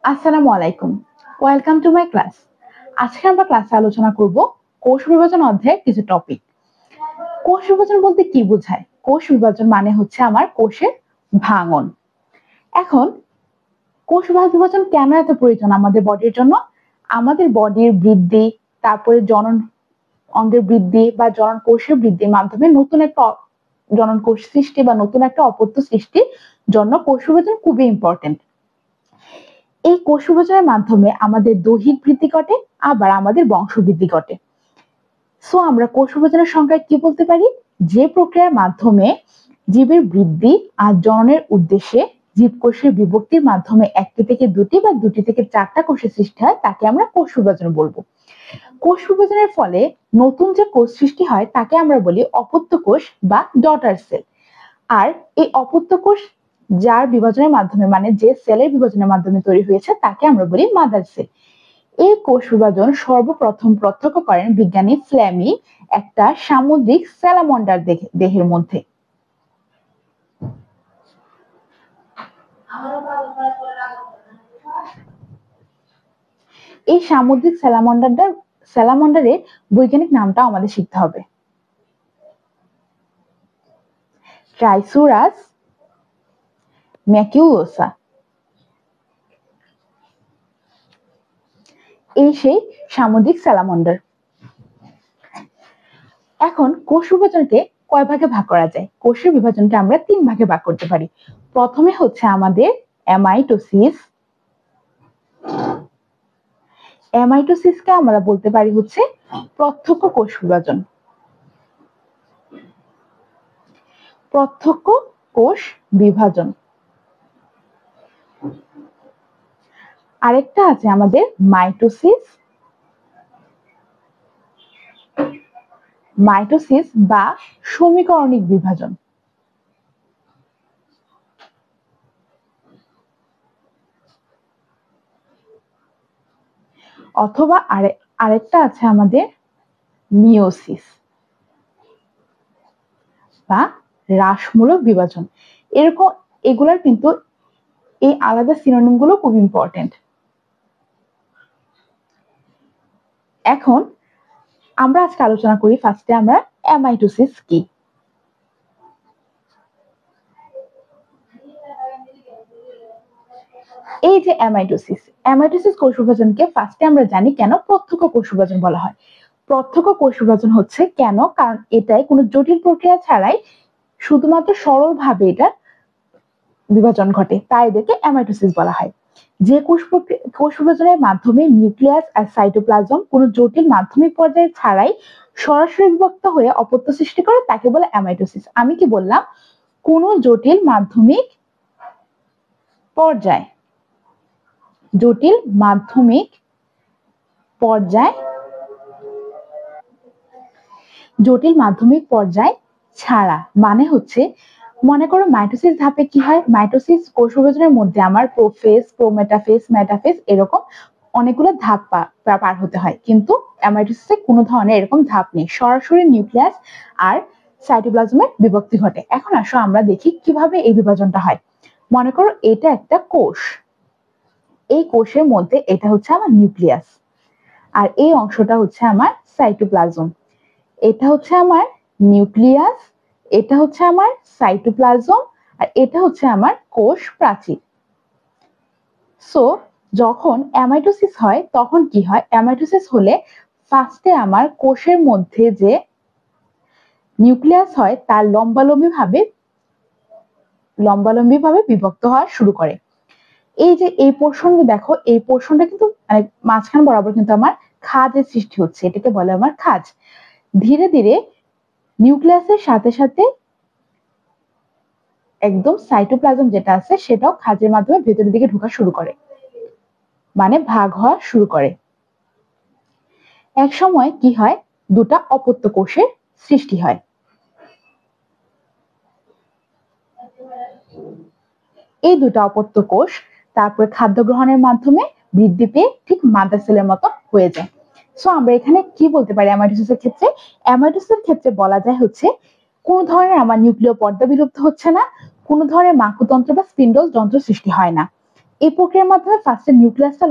আসসালামু আলাইকুম। Welcome to my class. আজকে আমরা ক্লাসে আলোচনা করব কোষ বিভাজন অধ্যায়ের কিছু টপিক। কোষ বিভাজন বলতে কি বোঝায়? কোষ বিভাজন মানে হচ্ছে আমার কোষের ভাঙন। এখন কোষ বিভাজন কেন এত প্রয়োজন আমাদের বডির জন্য? আমাদের বডির বৃদ্ধি, তারপরে জনন অঙ্গের বৃদ্ধি বা জনন কোষের বৃদ্ধির মাধ্যমে নতুন একটা জনন কোষ সৃষ্টি বা নতুন একটা অপত্য সৃষ্টির জন্য কোষ বিভাজন খুবই ইম্পর্টেন্ট। এই কোষ বিভাজনের মাধ্যমে আমাদের দৈহিক বৃদ্ধি ঘটে, আবার আমাদের বংশবৃদ্ধি ঘটে। সো আমরা কোষ বিভাজনের সংজ্ঞায় কি বলতে পারি? যে প্রক্রিয়ার মাধ্যমে জীবের বৃদ্ধি আর জননের উদ্দেশ্যে জীবকোষের বিভক্তির মাধ্যমে একটি থেকে দুটি বা দুটি থেকে চারটা কোষের সৃষ্টি হয় তাকে আমরা কোষ বিভাজন বলবো। কোষ বিভাজনের ফলে নতুন যে কোষ সৃষ্টি হয় তাকে আমরা বলি অপত্য কোষ বা ডটার সেল। আর এই অপত্য কোষ যার বিভাজনের মাধ্যমে মানে যে সেলের বিভাজনের মাধ্যমে তৈরি হয়েছে তাকে আমরা বলি মাদার সেল। এই কোষ বিভাজন সর্বপ্রথম প্রত্যক্ষ করেন বিজ্ঞানী ফ্লেমি একটা সামুদ্রিক স্যালামন্ডার দেহের মধ্যে। এই সামুদ্রিক স্যালামন্ডারের বৈজ্ঞানিক নামটা আমাদের শিখতে হবে। ট্রাইসুরাস ম্যাকিউলোসা। এই সেই সামুদ্রিক স্যালামন্ডার। এখন কোষ বিভাজনকে কয় ভাগে ভাগ করা যায়? কোষের বিভাজনকে আমরা 3 ভাগে ভাগ করতে পারি। প্রথমে হচ্ছে আমাদের অ্যামাইটোসিস। অ্যামাইটোসিসকে আমরা বলতে পারি হচ্ছে প্রত্যক্ষ কোষ বিভাজন। প্রত্যক্ষ কোষ বিভাজন। আরেকটা আছে আমাদের মাইটোসিস। মাইটোসিস বা সমীকরণিক বিভাজন। অথবা আরেকটা আছে আমাদের মিওসিস বা হ্রাসমূলক বিভাজন। এরকম এগুলার কিন্তু এই আলাদা সিনোনিম গুলো খুব ইম্পর্টেন্ট। এখন আমরা আজকে আলোচনা করি ফার্স্টে আমরা অ্যামাইটোসিস কি। এই যে অ্যামাইটোসিস কোষ বিভাজনকে ফার্স্টে আমরা জানি কেন প্রত্যক্ষ কোষ বিভাজন বলা হয়। প্রত্যক্ষ কোষ বিভাজন হচ্ছে কেন, কারণ এটাই কোনো জটিল প্রক্রিয়া ছাড়াই শুধুমাত্র সরলভাবে এটা বিভাজন ঘটে, তাই এদেরকে অ্যামাইটোসিস বলা হয়। যে কোষ বিভাজনের মাধ্যমে নিউক্লিয়াস আর সাইটোপ্লাজম কোনো জটিল মাধ্যমিক পর্যায়ে ছাড়াই সরাসরি বিভক্ত হয়ে অপত্য সৃষ্টি করে তাকে বলে অ্যামাইটোসিস। আমি কি বললাম? কোন জটিল মাধ্যমিক পর্যায়, জটিল মাধ্যমিক পর্যায়, জটিল মাধ্যমিক পর্যায় ছাড়া মানে হচ্ছে, মনে করো মাইটোসিস ধাপে কি হয়? মাইটোসিস কোষ বিভাজনের মধ্যে আমার প্রোফেজ, প্রোমেটাফেজ, মেটাফেজ এরকম অনেকগুলো ধাপ পার হতে হয়, কিন্তু অ্যামাইটোসিসে কোনো ধরনের এরকম ধাপ নেই, সরাসরি নিউক্লিয়াস আর সাইটোপ্লাজমের বিভক্তি ঘটে। এখন আসো আমরা দেখি কিভাবে এই বিভাজনটা হয়। মনে করো এটা একটা কোষ, এই কোষের মধ্যে এটা হচ্ছে আমার নিউক্লিয়াস আর এই অংশটা হচ্ছে আমার সাইটোপ্লাজম। এটা হচ্ছে আমার নিউক্লিয়াস, এটা হচ্ছে আমার সাইটোপ্লাজম আর এটা হচ্ছে আমার কোষ প্রাচীর। সো যখন অ্যামাইটোসিস হয় তখন কি হয়? অ্যামাইটোসিস হলে ফার্স্টে আমার কোষের মধ্যে যে নিউক্লিয়াস হয় তার লম্বালম্বি ভাবে বিভক্ত হওয়া শুরু করে। এই যে এই পোর্শনটা দেখো, এই পোর্শনটা কিন্তু মানে মাঝখান বরাবর কিন্তু আমার খাঁজের সৃষ্টি হচ্ছে, এটাকে বলে আমার খাঁজ। ধীরে ধীরে নিউক্লিয়াসের সাথে সাথে একদম সাইটোপ্লাজম যেটা আছে সেটাও খাঁজের মাধ্যমে ভেতরের দিকে ঢোকা শুরু করে, মানে ভাগ হওয়া শুরু করে। এক সময় কি হয়? দুটা অপত্য কোষের সৃষ্টি হয়। এই দুটা অপত্য কোষ তারপরে খাদ্য গ্রহণের মাধ্যমে বৃদ্ধি পেয়ে ঠিক মাদার সেলের মতো হয়ে যায়। সো আমরা এখানে কি বলতে পারি অ্যামাইটোসিসের ক্ষেত্রে? অ্যামাইটোসিসের ক্ষেত্রে বলা যায় হচ্ছে কোন ধরনের আমার নিউক্লিয় পর্দা বিলুপ্ত হচ্ছে না, কোন ধরনের মাকুতন্ত্র বা স্পিন্ডল যন্ত্র সৃষ্টি হয় না। এই প্রক্রিয়ার মাধ্যমে ফার্স্টে নিউক্লিয়াসটা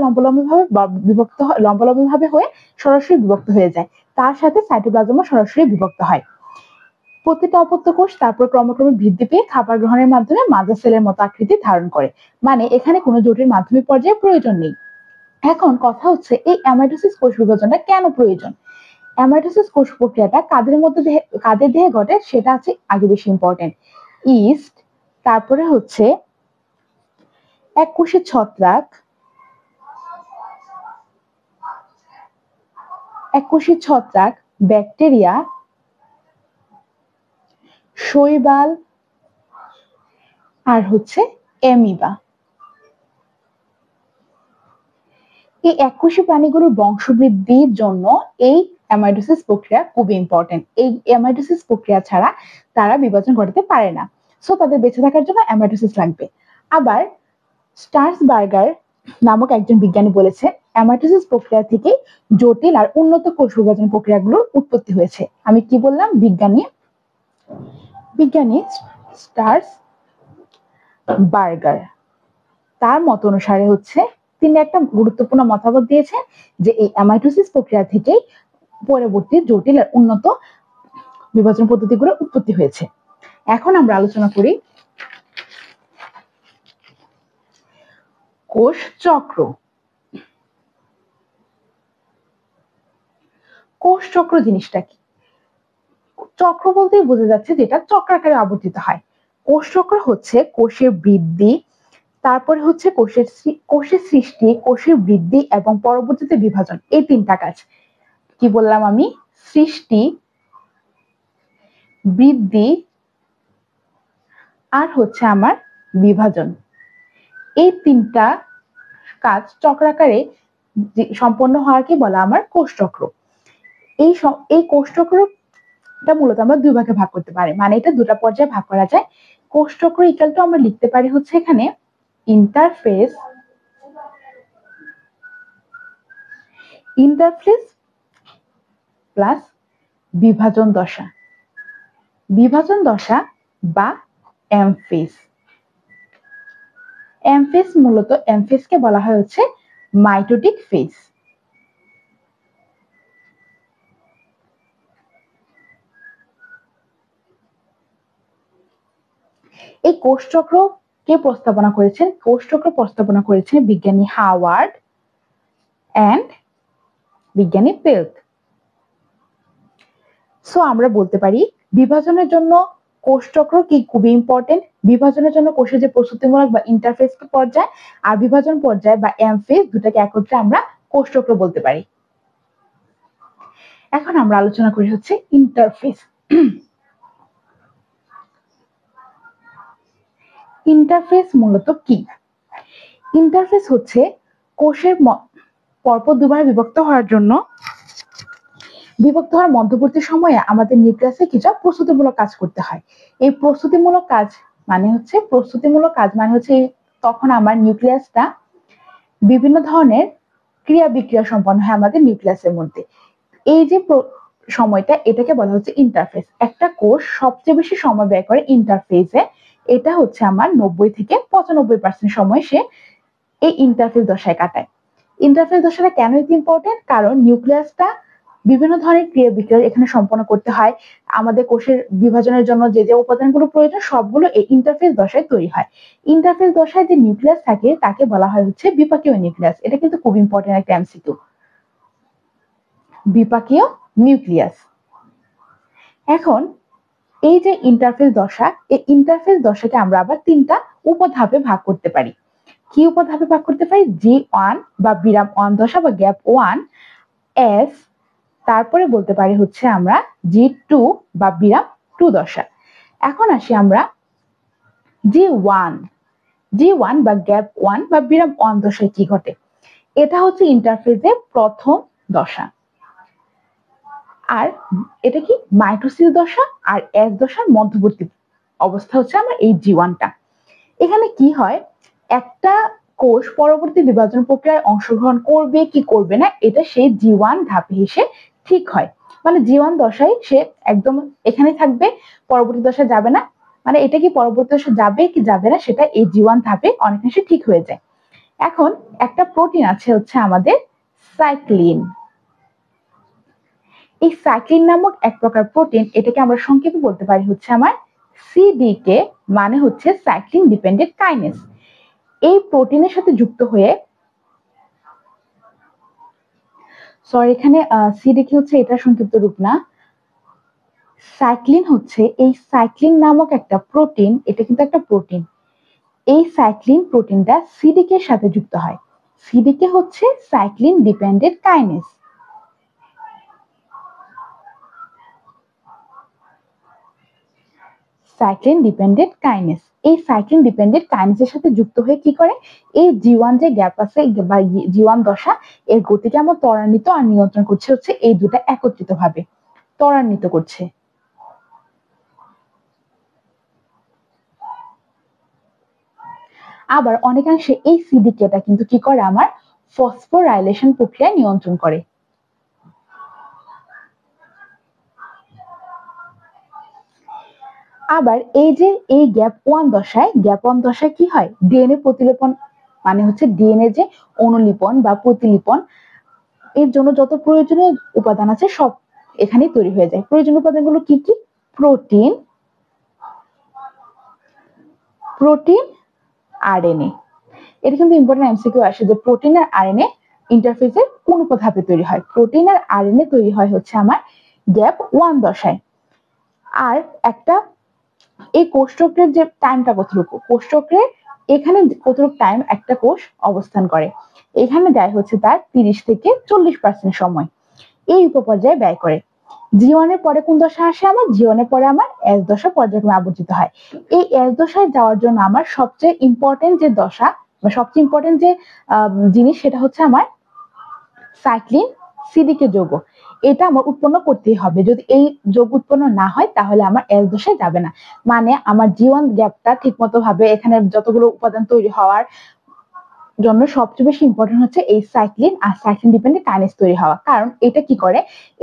লম্বালম্বি ভাবে হয়ে সরাসরি বিভক্ত হয়ে যায়, তার সাথে সাইটোপ্লাজমও সরাসরি বিভক্ত হয়। প্রতিটা অপত্য কোষ তারপর ক্রমক্রমে বৃদ্ধি পেয়ে খাবার গ্রহণের মাধ্যমে মাজা সেলের মতো আকৃতি ধারণ করে। মানে এখানে কোনো জটিল মাধ্যমিক পর্যায়ে প্রয়োজন নেই। এখন কথা হচ্ছে এই অ্যামাইটোসিস কোষ বিভাজনটা কেন প্রয়োজন? অ্যামাইটোসিস কোষ প্রক্রিয়াটা কাদের দেহে ঘটে সেটা আছে আগে বেশি ইম্পর্টেন্ট। ইস্ট, তারপরে হচ্ছে এককোষী ছত্রাক, ব্যাকটেরিয়া, শৈবাল আর হচ্ছে অ্যামিবা। এই এককোষী প্রাণীগুলোর বংশবৃদ্ধির জন্য এই অ্যামাইটোসিস প্রক্রিয়া খুবই ইম্পর্টেন্ট। এই অ্যামাইটোসিস প্রক্রিয়া ছাড়া তারা বিভাজন ঘটাতে পারে না, সো তাদের বেঁচে থাকার জন্য অ্যামাইটোসিস লাগবে। আবার স্টার্সবার্গার নামক একজন বিজ্ঞানী বলেছে অ্যামাইটোসিস প্রক্রিয়া থেকে জটিল আর উন্নত কোষ বিভাজন প্রক্রিয়াগুলোর উৎপত্তি হয়েছে। আমি কি বললাম? বিজ্ঞানী স্টার্সবার্গার, তার মত অনুসারে হচ্ছে তিনি একটা গুরুত্বপূর্ণ মতামত দিয়েছেন যে এই অ্যামাইটোসিস প্রক্রিয়া থেকেই পরবর্তী জটিল আর উন্নত বিভাজন পদ্ধতিগুলো উৎপত্তি হয়েছে। এখন আমরা আলোচনা করি কোষ চক্র। কোষ চক্র জিনিসটা কি? চক্র বলতেই বোঝা যাচ্ছে যেটা চক্রাকারে আবর্তিত হয়। কোষ চক্র হচ্ছে কোষের বৃদ্ধি, তারপরে হচ্ছে কোষের সৃষ্টি, কোষের বৃদ্ধি এবং পরবর্তীতে বিভাজন, এই তিনটা কাজ। কি বললাম আমি? সৃষ্টি, বৃদ্ধি আর হচ্ছে আমার বিভাজন। এই তিনটা কাজ চক্রাকারে সম্পন্ন হওয়াকে বলা আমার কোষ চক্র। এই কোষ চক্রটা মূলত আমরা দুই ভাগে ভাগ করতে পারি, মানে এটা দুটা পর্যায়ে ভাগ করা যায়। কোষ চক্র ইকুয়াল টু আমরা লিখতে পারি হচ্ছে এখানে ইন্টারফেস প্লাস বিভাজন দশা বা এমফেস। এমফেসকে বলা হয় হচ্ছে মাইটোটিক ফেজ। এই কোষ চক্র কে প্রস্তাবনা করেছেন? কোষ চক্র প্রস্তাবনা করেছেন বিজ্ঞানী হাওয়ার্ড এন্ড বিজ্ঞানী পেল্ক। সো আমরা বলতে পারি বিভাজনের জন্য কোষ চক্র কি খুবই ইম্পর্টেন্ট। বিভাজনের জন্য কোষের যে প্রস্তুতিমূলক বা ইন্টারফেস পর্যায় আর বিভাজন পর্যায় বা এমফেজ, দুটাকে একত্রে আমরা কোষ চক্র বলতে পারি। এখন আমরা আলোচনা করি হচ্ছে ইন্টারফেস। ইন্টারফেস মূলত কি? ইন্টারফেস হচ্ছে কোষের পরপর দুবার বিভক্ত হওয়ার মধ্যবর্তী সময়ে আমাদের নিউক্লিয়াসে কিছু প্রস্তুতিমূলক কাজ করতে হয়। এই প্রস্তুতিমূলক কাজ মানে হচ্ছে তখন আমার নিউক্লিয়াসটা বিভিন্ন ধরনের ক্রিয়া বিক্রিয়া সম্পন্ন হয় আমাদের নিউক্লিয়াসের মধ্যে। এই যে সময়টা, এটাকে বলা হচ্ছে ইন্টারফেস। একটা কোষ সবচেয়ে বেশি সময় ব্যয় করে ইন্টারফেসে, এটা হচ্ছে আমার 90 থেকে 95% সময় সে এই ইন্টারফেস দশায় কাটায়। ইন্টারফেস দশাটা কেন ইম্পর্টেন্ট? কারণ নিউক্লিয়াসটা বিভিন্ন ধরনের ক্রিয়া বিক্রিয়া এখানে সম্পন্ন করতে হয়। আমাদের কোষের বিভাজনের জন্য যে যে উপাদানগুলো প্রয়োজন সবগুলো এই ইন্টারফেস দশায় তৈরি হয়। ইন্টারফেস দশায় যে নিউক্লিয়াস থাকে তাকে বলা হয় হচ্ছে বিপাকীয় নিউক্লিয়াস। এটা কিন্তু খুব ইম্পর্টেন্ট একটা এমসিকিউ। বিপাকীয় নিউক্লিয়াস। এখন এই যে ইন্টারফেস দশা, এই ইন্টারফেস দশাকে আমরা আবার তিনটা উপধাপে ভাগ করতে পারি। কি উপধাপে ভাগ করতে পারি? G1 বা বিরাম 1 দশা বা গ্যাপ 1 S, তারপরে বলতে পারি হচ্ছে আমরা G2 বা বিরাম 2 দশা। এখন আসি আমরা G1 বা গ্যাপ 1 বা বিরাম 1 দশায় কি ঘটে? এটা হচ্ছে ইন্টারফেসের প্রথম দশা। আর এটা কি মাইটোসিস দশা আর এস দশার মধ্যবর্তী অবস্থা হচ্ছে আমার এই G1টা। এখানে কি হয়? একটা কোষ পরবর্তী বিভাজন প্রক্রিয়ায় অংশগ্রহণ করবে কি করবে না, এটা সেই G1 ধাপে এসে ঠিক হয়। মানে G1 দশায় সে একদম এখানে থাকবে, পরবর্তী দশায় যাবে না। মানে এটা কি পরবর্তী দশায় যাবে কি যাবে না সেটা এই G1 ধাপে অনেকাংশে ঠিক হয়ে যায়। এখন একটা প্রোটিন আছে হচ্ছে আমাদের সাইক্লিন। এই সাইক্লিন নামক এক প্রকার প্রোটিন, এটাকে আমরা সংক্ষেপে বলতে পারি হচ্ছে আমার সিডিকে, মানে হচ্ছে সাইক্লিন ডিপেন্ডেন্ট কাইনেজ। এই প্রোটিনের সাথে যুক্ত হয়ে, সরি এখানে সিডিকে হচ্ছে এটা সংক্ষিপ্ত রূপ না, সাইক্লিন হচ্ছে এই সাইক্লিন নামক একটা প্রোটিন, এটা কিন্তু একটা প্রোটিন। এই সাইক্লিন প্রোটিনটা সিডিকে এর সাথে যুক্ত হয়। সিডিকে হচ্ছে cyclin dependent kinase. Cyclin dependent kinase, এই সাইক্লিন ডিপেন্ডেন্ট কাইনেজের সাথে যুক্ত হয়ে কি করে, এই জি1 যে গ্যাপ আছে বা জি1 দশা, এর গতিকে আমার ত্বরান্বিত আর নিয়ন্ত্রণ করছে হচ্ছে এই দুটা একত্রিত ভাবে ত্বরান্বিত করছে। আবার অনেকাংশে এই সিডিকেটা কিন্তু কি করে, আমার ফসফোরাইলেশন প্রক্রিয়া নিয়ন্ত্রণ করে। আবার এই যে এই গ্যাপ ওয়ান দশায় কি হয়, ডিএনএ প্রতিলিপন, মানে হচ্ছে ডিএনএ যে অনুলিপন বা প্রতিলিপন, এর জন্য যত প্রয়োজনীয় উপাদান আছে সব এখানে তৈরি হয়ে যায়। প্রয়োজনীয় উপাদানগুলো কি কি, প্রোটিন, আরএনএ। এটা কিন্তু ইম্পর্টেন্ট এমসিকিউ আসে যে প্রোটিন আর আরএনএ ইন্টারফেসে কোন ধাপে তৈরি হয়। প্রোটিন আর আরএনএ তৈরি হয় হচ্ছে আমার গ্যাপ ওয়ান দশায়। আর একটা এই কোষচক্রের যে টাইমটা কতটুকু, কোষচক্রে এখানে কতটুকু টাইম একটা কোষ অবস্থান করে, এখানে দেয় হচ্ছে তার 30 থেকে 40% সময় এই উপপর্যায়ে ব্যয় করে। জি1 এর পরে কোন দশা আসে, আমার জি1 এর পরে আমার এস দশা পর্যায়ক্রমে আবর্তিত হয়। এই এস দশায় যাওয়ার জন্য আমার সবচেয়ে ইম্পর্টেন্ট যে দশা বা সবচেয়ে ইম্পর্টেন্ট যে জিনিস, সেটা হচ্ছে আমার সাইক্লিন সিডিকে যৌগ। এটা আমার উৎপন্ন করতেই হবে। যদি এই যৌগ উৎপন্ন না হয় তাহলে আমার এস দশায় যাবে না। মানে আমার জি1 গ্যাপটা ঠিক মতো ভাবে এখানে যতগুলো উপাদান তৈরি হওয়ার জন্য সবচেয়ে বেশি ইম্পর্টেন্ট হচ্ছে এই সাইক্লিন আর সাইক্লিন ডিপেন্ডেন্ট কাইনেজ তৈরি হওয়া। কারণ এটা কি করে,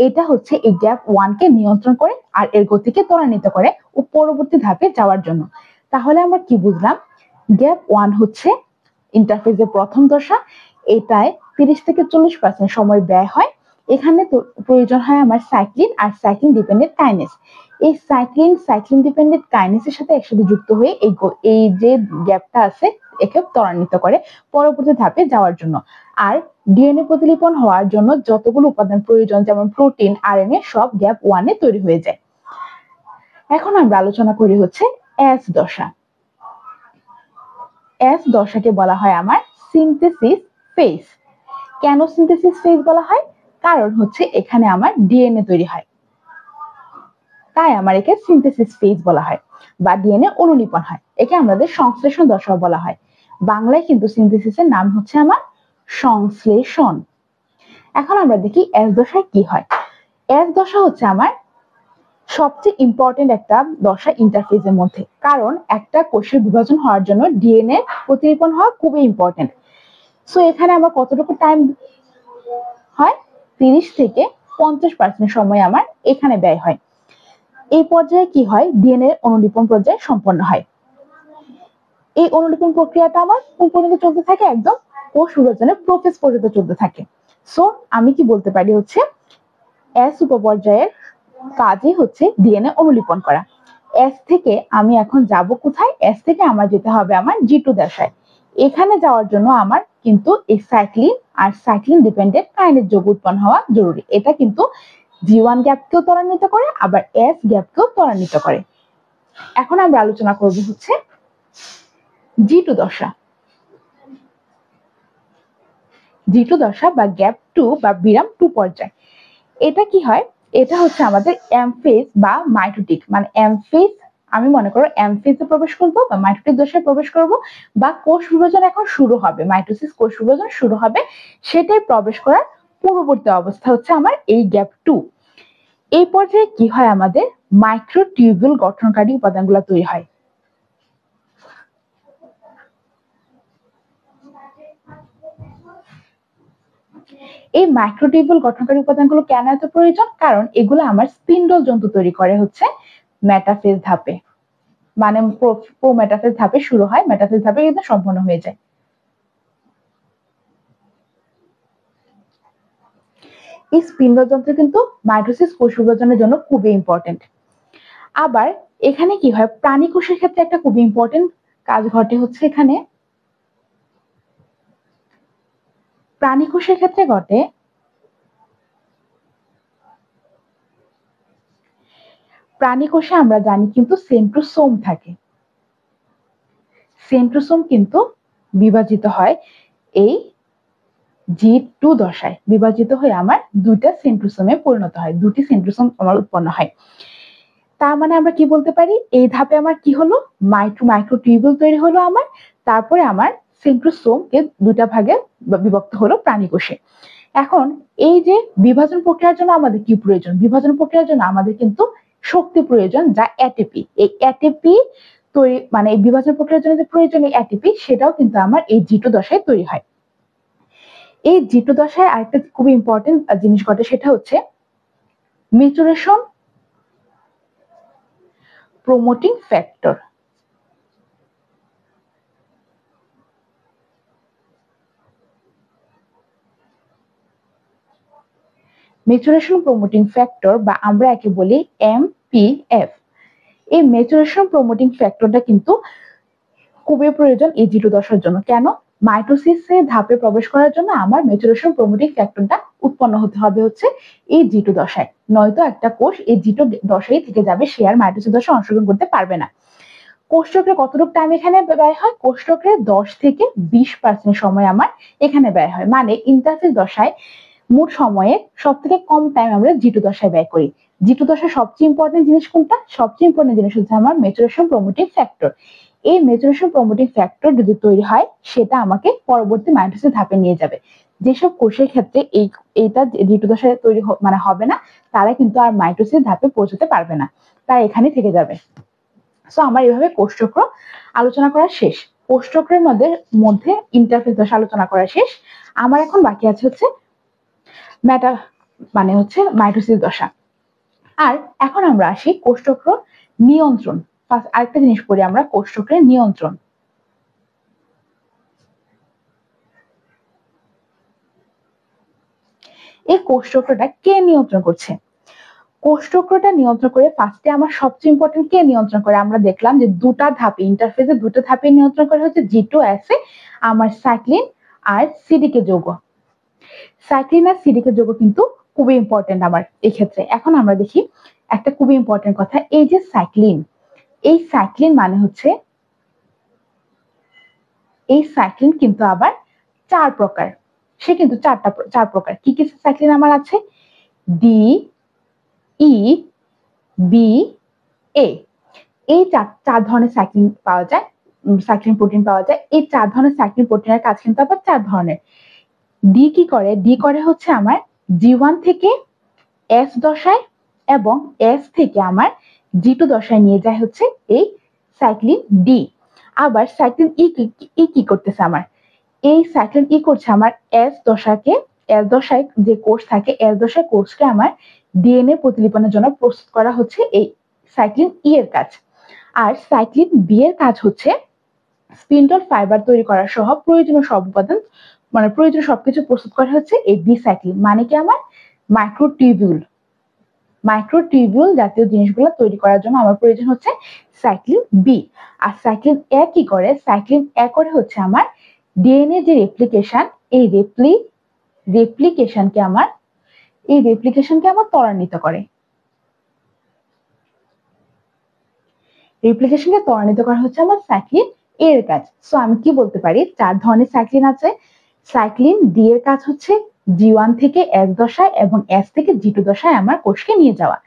এটা হচ্ছে এই গ্যাপ ওয়ান কে নিয়ন্ত্রণ করে আর এর গতিকে ত্বরান্বিত করে ও পরবর্তী ধাপে যাওয়ার জন্য। তাহলে আমরা কি বুঝলাম, গ্যাপ ওয়ান হচ্ছে ইন্টারফেজের প্রথম দশা, এটায় 30 থেকে 40% সময় ব্যয় হয়। এখানে তো প্রয়োজন হয় আমার সাইক্লিন আর সাইক্লিন ডিপেন্ডেন্ট কাইনেজ। এই সাইক্লিন ডিপেন্ডেন্ট কাইনেজের সাথে একসাথে যুক্ত হয়ে এই যে গ্যাপটা আছে একে ত্বরান্বিত করে পরবর্তী ধাপে যাওয়ার জন্য। আর ডিএনএ প্রতিলিপন হওয়ার জন্য যতগুলো উপাদান প্রয়োজন, যেমন প্রোটিন, আরএনএ, সব গ্যাপ ওয়ানে তৈরি হয়ে যায়। এখন আমরা আলোচনা করি হচ্ছে এস দশা। এস দশাকে বলা হয় আমার সিনথেসিস ফেজ। কেন সিনথেসিস ফেজ বলা হয়, কারণ হচ্ছে এখানে আমার ডিএনএ তৈরি হয়, তাই আমার একে সিনথেসিস ফেজ বলা হয়, বা ডিএনএ অনুলিপন হয়। একে আমাদের সংশ্লেষণ দশা বলা হয়। বাংলায় কিন্তু সিনথেসিসের নাম হচ্ছে আমার সংশ্লেষণ। এখন আমরা দেখি এস দশায় কি হয়। এস দশা হচ্ছে আমার সবচেয়ে ইম্পর্টেন্ট একটা দশা ইন্টারফেজের মধ্যে, কারণ একটা কোষের বিভাজন হওয়ার জন্য ডিএনএ প্রতিলিপন হওয়া খুবই ইম্পর্টেন্ট। সো এখানে আমার কতটুকু টাইম হয়, 30 থেকে 50% সময় আমার এখানে ব্যয় হয়। এই পর্যায়ে কি হয়, ডিএনএ অনুলিপন পর্যায়ে সম্পন্ন হয়। এই অনুলিপন প্রক্রিয়াটা আমার কোন পর্যন্ত চলতে থাকে, একদম কোষ বিভাজনের প্রোফেজ পর্যন্ত চলতে থাকে। সো আমি কি বলতে পারি হচ্ছে এস উপপর্যায়ের কাজই হচ্ছে ডিএনএ অনুলিপন করা। এস থেকে আমি এখন যাব কোথায়, এস থেকে আমার যেতে হবে আমার জি2 দশায়। এখানে যাওয়ার জন্য আমার কিন্তু এই সাইক্লিন আর সাইক্লিন ডিপেন্ডেন্ট কাইনেজ যৌগ উৎপন্ন হওয়া জরুরি। এটা কিন্তু জি1 গ্যাপকেও ত্বরান্বিত করে, আবার এস গ্যাপকেও ত্বরান্বিত করে। এখন আমরা আলোচনা করব হচ্ছে জি2 দশা। জি2 দশা বা গ্যাপ 2 বা বিরাম 2 পর্যায়। এটা কি হয়, এটা হচ্ছে আমাদের এম ফেজ বা মাইটোটিক, মানে এম ফেজ, আমি মনে করো এম ফেজে প্রবেশ করব বা মাইটোটিক দশায় প্রবেশ করব, বা কোষ বিভাজন এখন শুরু হবে, মাইটোসিস কোষ বিভাজন শুরু হবে, সেটাই প্রবেশ করার পূর্ববর্তী অবস্থা হচ্ছে আমার এই গ্যাপ 2। এই পর্যায়ে কি হয়, আমাদের মাইক্রোটিউবুল গঠনকারী উপাদানগুলো তৈরি হয়। এই মাইক্রোটিউবুল গঠনকারী উপাদানগুলো কেন এত প্রয়োজন, কারণ এগুলো আমার স্পিন্ডল জন্তু তৈরি করে হচ্ছে মেটাফেজ ধাপে, মানে প্রো মেটাফেজ ধাপে শুরু হয়, মেটাফেজ ধাপে কিন্তু সম্পন্ন হয়ে যায়। এই স্পিন্ডল যন্ত্র কিন্তু মাইটোসিস কোষ বিভাজনের জন্য খুবই ইম্পর্টেন্ট। আবার এখানে কি হয়, প্রাণী কোষের ক্ষেত্রে একটা খুবই ইম্পর্টেন্ট কাজ ঘটে হচ্ছে এখানে, প্রাণী কোষের ক্ষেত্রে ঘটে প্রাণী কোষে আমরা জানি কিন্তু সেন্ট্রোসোম থাকে। সেন্ট্রোসোম কিন্তু বিভাজিত হয় এই G2 দশায়, বিভাজিত হয়ে আমার দুইটা সেন্ট্রোসোমে পরিণত হয়, দুটি সেন্ট্রোসোম আমার উৎপন্ন হয়। তার মানে আমরা কি বলতে পারি, এই ধাপে আমার কি হলো, মাইক্রোটিউবিউল তৈরি হলো আমার, তারপরে আমার সেন্ট্রোসোম কে দুটা ভাগে বিভক্ত হলো প্রাণী কোষে। এখন এই যে বিভাজন প্রক্রিয়ার জন্য আমাদের কি প্রয়োজন, বিভাজন প্রক্রিয়ার জন্য আমাদের কিন্তু শক্তি প্রয়োজন, যা এটিপি। এই এটিপি তৈরি মানে এই বিভাজন প্রক্রিয়ার জন্য যে প্রয়োজনীয় এটিপি, সেটাও কিন্তু আমার এই G2 দশায় তৈরি হয়। এই G2 দশায় আরেকটা খুবই ইম্পর্টেন্ট জিনিস ঘটে, সেটা হচ্ছে maturation promoting factor. Maturation promoting factor বা আমরা একে বলি MPF। এই ম্যাচুরেশন প্রমোটিং ফ্যাক্টরটা কিন্তু খুবই প্রয়োজন এই G2 দশার জন্য। কেন? মাইটোসিসে ধাপে প্রবেশ করার জন্য আমার ম্যাচুরেশন প্রমোটিং ফ্যাক্টরটা উৎপন্ন হতে হবে হচ্ছে এই G2 দশায়, নয়তো একটা কোষ এই G2 দশায় থেকে যাবে, সে আর মাইটোসিস দশায় অংশগ্রহণ করতে পারবে না। কোষ চক্রে কতটুকু টাইম এখানে ব্যয় হয়, কোষ চক্রে 10 থেকে 20% সময় আমার এখানে ব্যয় হয়। মানে ইন্টারফেজ দশায় মোট সময়ে সব থেকে কম টাইম আমরা G2 দশায় ব্যয় করি। G2 দশায় সবচেয়ে ইম্পর্টেন্ট জিনিস কোনটা, সবচেয়ে ইম্পর্টেন্ট জিনিস হচ্ছে আমার ম্যাচুরেশন প্রমোটিং ফ্যাক্টর। এই ম্যাচুরেশন প্রমোটিং ফ্যাক্টর যদি তৈরি হয়, সেটা আমাকে পরবর্তী মাইটোসিস ধাপে নিয়ে যাবে। যেসব কোষের ক্ষেত্রে এইটা G2 দশায় তৈরি মানে হবে না, তারা কিন্তু আর মাইটোসিস ধাপে পৌঁছতে পারবে না, তারা এখানে থেকে যাবে। সো আমার এইভাবে কোষচক্র আলোচনা করা শেষ। কোষচক্রের মধ্যে ইন্টারফেজ দশা আলোচনা করা শেষ। আমার এখন বাকি আছে হচ্ছে মানে হচ্ছে মাইটোসিস দশা। আর এখন আমরা আসি কোষচক্র নিয়ন্ত্রণ। ফার্স্ট আরেকটা জিনিস পড়ি আমরা, কোষচক্রের নিয়ন্ত্রণ। এই কোষচক্রটা কে নিয়ন্ত্রণ করছে? কোষচক্রটা নিয়ন্ত্রণ করে ফার্স্টে আমার সবচেয়ে ইম্পর্টেন্ট কে নিয়ন্ত্রণ করে, আমরা দেখলাম যে দুটা ধাপে, ইন্টারফেজে দুটো ধাপে নিয়ন্ত্রণ করে হচ্ছে G2 আছে আমার সাইক্লিন আর সিডিকে যৌগ। সাইক্লিন আর সিডিকে যৌগ কিন্তু খুবই ইম্পর্টেন্ট আমার এই ক্ষেত্রে। এখন আমরা দেখি একটা খুবই ইম্পর্টেন্ট কথা, এই যে সাইক্লিন, এই সাইক্লিন মানে হচ্ছে, এই সাইক্লিন কিন্তু আবার 4 প্রকার। সে কিন্তু 4 প্রকার। কি কি সাইক্লিন আমার আছে? ডি, ই, বি, এ। এই চার ধরনের সাইক্লিন পাওয়া যায়, সাইক্লিন প্রোটিন পাওয়া যায়। এই 4 ধরনের সাইক্লিন প্রোটিনের কাজ কিন্তু আবার 4 ধরনের। ডি কি করে? ডি করে হচ্ছে আমার G1 থেকে S দশায় এবং S থেকে আমার G2 দশায় নিয়ে যায় হচ্ছে এই সাইক্লিন ডি। আবার সাইক্লিন ই কি করতেছে আমার? এই সাইক্লিন ই করছে আমার S দশায় যে কোষ থাকে, S দশায় কোষকে আমার ডিএনএ প্রতিলিপনের জন্য প্রস্তুত করা হচ্ছে এই সাইক্লিন ই এর কাজ। আর সাইক্লিন বি এর কাজ হচ্ছে স্পিন্ডল ফাইবার তৈরি করা সহ প্রয়োজনীয় সব উপাদান, মানে প্রয়োজনীয় সবকিছু প্রস্তুত করা হচ্ছে এই বি সাইক্লিন। মানে কি আমার মাইক্রোটিউবিউল জাতীয় জিনিসগুলো তৈরি করার জন্য আমার প্রয়োজন হচ্ছে সাইক্লিন বি। আর সাইক্লিন এ কি করে? সাইক্লিন এ করে হচ্ছে আমার ডিএনএ যে রেপ্লিকেশন, এই রেপ্লিকেশনকে আমার ত্বরান্বিত করে। রেপ্লিকেশনকে ত্বরান্বিত করা হচ্ছে আমার সাইক্লিন এর কাজ। সো আমি কি বলতে পারি, 4 ধরনের সাইক্লিন আছে। সাইক্লিন ডি এর কাজ হচ্ছে G1 থেকে S দশায় এবং S থেকে G2 দশায় আমার কোষকে নিয়ে যাওয়া।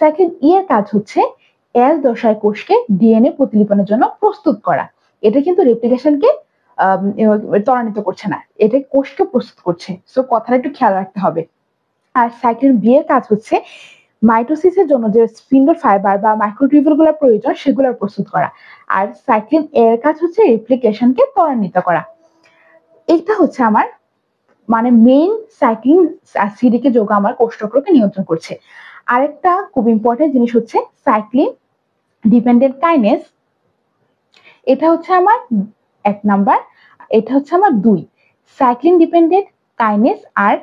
সাইক্লিন ই এর কাজ হচ্ছে S দশায় কোষকে ডিএনএ প্রতিলিপনের জন্য প্রস্তুত করা। এটা কিন্তু রেপ্লিকেশনকে ত্বরান্বিত করছে না, এটা কোষকে প্রস্তুত করছে। সো কথাটা একটু খেয়াল রাখতে হবে। আর সাইক্লিন বি এর কাজ হচ্ছে মাইটোসিসের জন্য যে স্পিন্ডল ফাইবার বা মাইক্রোটিউবিউল গুলো প্রয়োজন, সেগুলো প্রস্তুত করা। আর সাইক্লিন এর কাজ হচ্ছে রেপ্লিকেশনকে ত্বরান্বিত করা। এটা হচ্ছে আমার মানে মেইন সাইক্লিন সিডিকে যৌগ আমার কোষচক্রকে নিয়ন্ত্রণ করছে। আরেকটা খুব ইম্পর্টেন্ট জিনিস হচ্ছে সাইক্লিন ডিপেন্ডেন্ট কাইনেজ। এটা হচ্ছে আমার 1 নাম্বার, এটা হচ্ছে আমার 2। সাইক্লিন ডিপেন্ডেন্ট কাইনেজ আর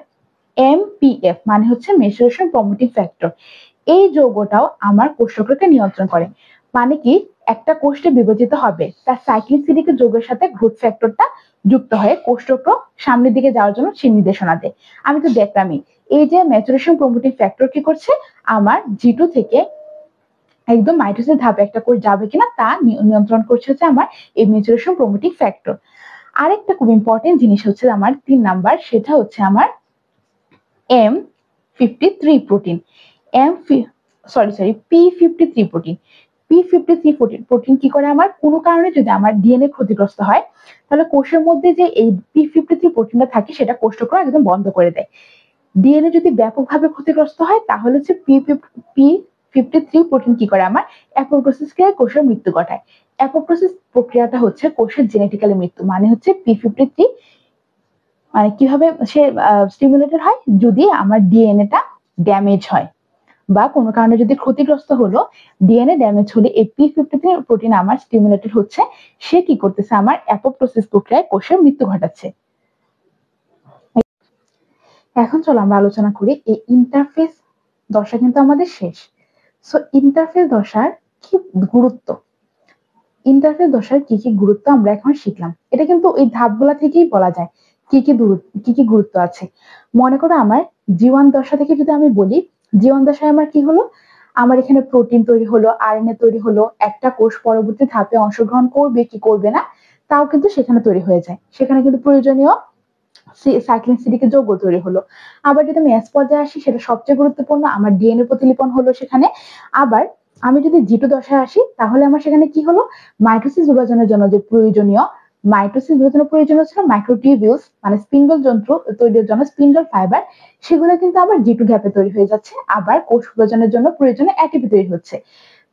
MPF মানে হচ্ছে ম্যাচুরেশন প্রমোটিং ফ্যাক্টর। এই যৌগটাও আমার কোষচক্রকে নিয়ন্ত্রণ করে। মানে কি, একটা কোষে বিভাজিত হবে তার সাইক্লিক সিডিক যৌগের সাথে গ্রোথ ফ্যাক্টরটা যুক্ত হয়ে কোষচক্র সামনের দিকে যাওয়ার জন্য সে নির্দেশনা দেয়। আমি তো দেখলামই এই যে ম্যাচুরেশন প্রমোটিং ফ্যাক্টর কি করছে, আমার G2 থেকে একদম মাইটোসিস ধাপে একটা কোষ যাবে কিনা তা নিয়ন্ত্রণ করছে হচ্ছে আমার এই ম্যাচুরেশন প্রমোটিং ফ্যাক্টর। আরেকটা খুব ইম্পর্টেন্ট জিনিস হচ্ছে আমার 3 নাম্বার, সেটা হচ্ছে আমার M53 protein. P53 protein. P53 protein কি করে, আমার কোনো কারণে যদি আমার ডিএনএ ক্ষতিগ্রস্ত হয় তাহলে কোষের মধ্যে যে এই P53 প্রোটিনটা থাকে সেটা কোষচক্র একদম বন্ধ করে দেয়। ডিএনএ যদি ব্যাপকভাবে ক্ষতিগ্রস্ত হয় তাহলে হচ্ছে P53 প্রোটিন কি করে, আমার অ্যাপোপ্টোসিস ক্রিয়ায় কোষের মৃত্যু ঘটায়। অ্যাপোপ্টোসিস প্রক্রিয়াটা হচ্ছে কোষের জেনেটিক্যালি মৃত্যু। মানে হচ্ছে P53 মানে কিভাবে সে স্টিমুলেটেড হয়, যদি আমার ডিএনএটা ড্যামেজ হয় বা কোনো কারণে যদি ক্ষতিগ্রস্ত হলো, ডিএনএ ড্যামেজ হলে এই P53 প্রোটিন আমার স্টিমুলেটেড হচ্ছে, সে কি করতেছে, আমার অ্যাপোপ্টোসিস প্রক্রিয়ায় কোষের মৃত্যু ঘটাচ্ছে। এখন চলো আমরা আলোচনা করি এই ইন্টারফেস দশা কিন্তু আমাদের শেষ। সো ইন্টারফেস দশার কি গুরুত্ব, ইন্টারফেস দশার কি কি গুরুত্ব আমরা এখন শিখলাম। এটা কিন্তু এই ধাপগুলা থেকেই বলা যায় কি কি গুরুত্ব আছে। মনে করো আমার G1 দশা থেকে যদি আমি বলি, G1 দশায় আমার কি হলো, আমার এখানে প্রোটিন তৈরি হলো, আরএনএ তৈরি হলো, একটা কোষ পরবর্তী ধাপে অংশগ্রহণ করবে কি করবে না তাও কিন্তু সেখানে তৈরি হয়ে যায়। সেখানে কিন্তু প্রয়োজনীয় সাইক্লিন সিডিক যৌগ তৈরি হলো। আবার যদি আমি এস পর্যায়ে আসি, সেটা সবচেয়ে গুরুত্বপূর্ণ, আমার ডিএনএ প্রতিলিপন হলো সেখানে। আবার আমি যদি G2 দশায় আসি তাহলে আমার সেখানে কি হলো, মাইটোসিস বিভাজনের জন্য যে প্রয়োজনীয় ছিল মাইক্রোটিউবিউলস মানে স্পিন্ডল যন্ত্র তৈরির জন্য স্পিন্ডল ফাইবার, সেগুলো কিন্তু আবার G2 গ্যাপে তৈরি হয়ে যাচ্ছে। আবার কোষ বিভাজনের জন্য প্রয়োজনীয় এটিপি তৈরি হচ্ছে।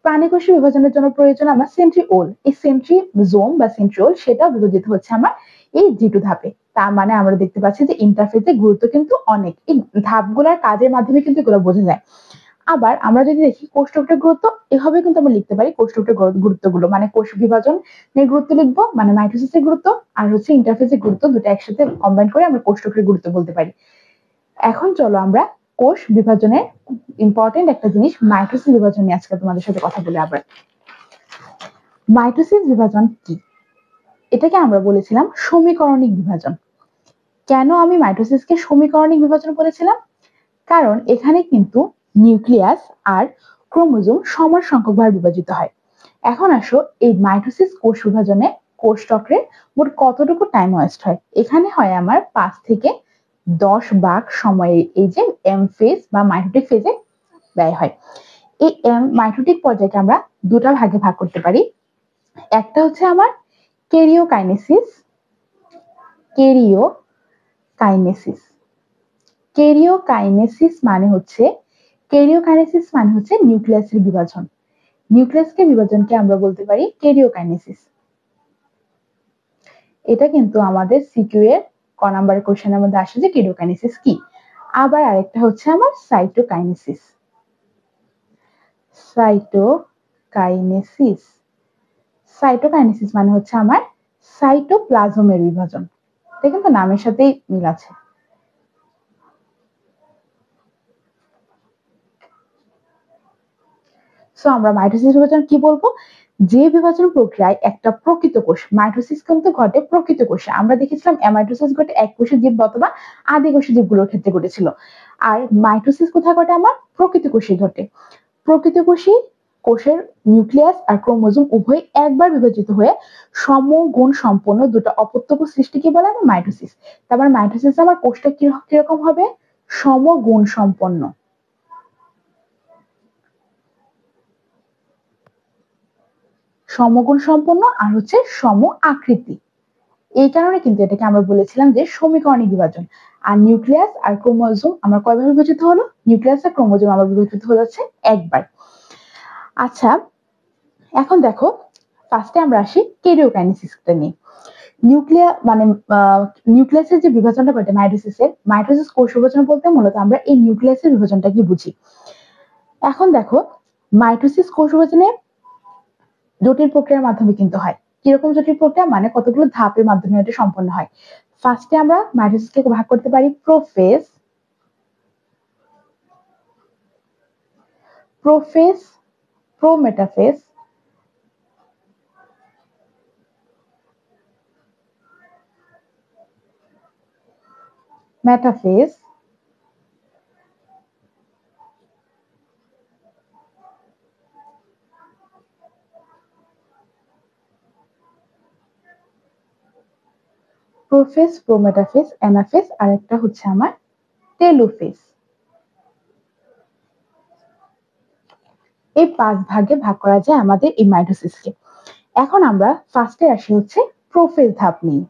প্রাণী কোষ বিভাজনের জন্য প্রয়োজন আমার সেন্ট্রিওল, এই সেন্ট্রিজোম বা সেন্ট্রিওল সেটাও বিভাজিত হচ্ছে আমার এই G2 ধাপে। তার মানে আমরা দেখতে পাচ্ছি যে ইন্টারফেসের গুরুত্ব কিন্তু অনেক, এই ধাপগুলোর কাজের মাধ্যমে কিন্তু এগুলো বোঝা যায়। আবার আমরা যদি দেখি কোষচক্রের গুরুত্ব, এভাবে কিন্তু আমরা লিখতে পারি কোষচক্রের গুরুত্বগুলো, মানে কোষ বিভাজনের গুরুত্ব লিখবো, মানে মাইটোসিসের গুরুত্ব, আর হচ্ছে ইন্টারফেসের গুরুত্ব, দুটো একসাথে কম্বাইন করে আমরা কোষচক্রের গুরুত্ব বলতে পারি। এখন চলো আমরা কোষ বিভাজনের ইম্পর্টেন্ট একটা জিনিস মাইটোসিস বিভাজন নিয়ে আজকে তোমাদের সাথে কথা বলি। আবার মাইটোসিস বিভাজন কি, এটাকে আমরা বলেছিলাম সমীকরণিক বিভাজন। কেন আমি মাইটোসিসকে সমীকরণিক বিভাজন বলেছিলাম, কারণ এখানে কিন্তু নিউক্লিয়াস আর ক্রোমোজোম সমান সংখ্যকভাবে বিভাজিত হয়। এখন আসো এই মাইটোসিস কোষ বিভাজনে কোষ চক্রে মোট কতটুকু টাইম ওয়েস্ট হয়। এখানে হয় আমার 5 থেকে 10 ভাগ সময়ে এই যে এম ফেজ বা মাইটোটিক ফেজে ব্যয় হয়। এই মাইটোটিক পর্যায়কে আমরা দুটা ভাগে ভাগ করতে পারি। একটা হচ্ছে আমার ক্যারিওকাইনেসিস, ক্যারিওকাইনেসিস ক্যারিওকাইনেসিস মানে হচ্ছে নিউক্লিয়াসের বিভাজন। নিউক্লিয়াসকে বিভাজনকে আমরা বলতে পারি ক্যারিওকাইনেসিস। এটা কিন্তু আমাদের সিকিউ এর ক নাম্বার কোশ্চেনের মধ্যে আসে যে ক্যারিওকাইনেসিস কি। আবার আরেকটা হচ্ছে আমার সাইটোকাইনেসিস। সাইটোকাইনেসিস মানে হচ্ছে আমার সাইটোপ্লাজমের বিভাজন। এটা কিন্তু নামের সাথেই মিল আছে। সো আমরা মাইটোসিস বিভাজন কি বলবো, যে বিভাজন প্রক্রিয়ায় একটা প্রকৃত কোষ, মাইটোসিস কিন্তু ঘটে প্রকৃত কোষে। আমরা দেখেছিলাম অ্যামাইটোসিস ঘটে এক কোষের জীব অথবা আদি কোষের জীবগুলোর ক্ষেত্রে ঘটেছিল। আর মাইটোসিস কোথায় ঘটে, আমার প্রকৃত কোষে ঘটে। প্রকৃত কোষের নিউক্লিয়াস আর ক্রোমোজোম উভয় একবার বিভাজিত হয়ে সমগুণ সম্পন্ন দুটো অপত্য সৃষ্টিকে বলে আমার মাইটোসিস। তারপর মাইটোসিস আমার কোষটা কিরকম হবে, সমগুণ সম্পন্ন। সমগুণ সম্পন্ন আর হচ্ছে সম আকৃতি। এই কারণে কিন্তু এটাকে আমরা বলেছিলাম যে সমীকরণিক বিভাজন। আর নিউক্লিয়াস আর ক্রোমোজোম আমরা কয়ভাবে বিভাজিত হলো, নিউক্লিয়াস আর ক্রোমোজোম আমরা বিভাজিত হয়ে যাচ্ছে একবার। আচ্ছা এখন দেখো, ফার্স্টে আমরা আসি ক্যারিওকাইনেসিসটা নিয়ে। নিউক্লিয়াসের যে বিভাজনটা ঘটে মাইটোসিস কোষ বিভাজন বলতে মূলত আমরা এই নিউক্লিয়াসের বিভাজনটাকে বুঝি। এখন দেখো, মাইটোসিস কোষ বিভাজনে জটিল প্রক্রিয়ার মাধ্যমে কিন্তু হয়। কিরকম জটিল প্রক্রিয়া, মানে কতগুলো ধাপের মাধ্যমে এটা সম্পন্ন হয়। ফার্স্টে আমরা মাইটোসিসকে ভাগ করতে পারি prophase, prophase, prometaphase, metaphase, prophase, prometaphase, anaphase, আর একটা হচ্ছে আমার টেলোফেজ। এই 5 ভাগে ভাগ করা যায় আমাদের এই মাইটোসিসকে। এখন আমরা ফার্স্টে আসি হচ্ছে প্রোফেজ ধাপ নিয়ে।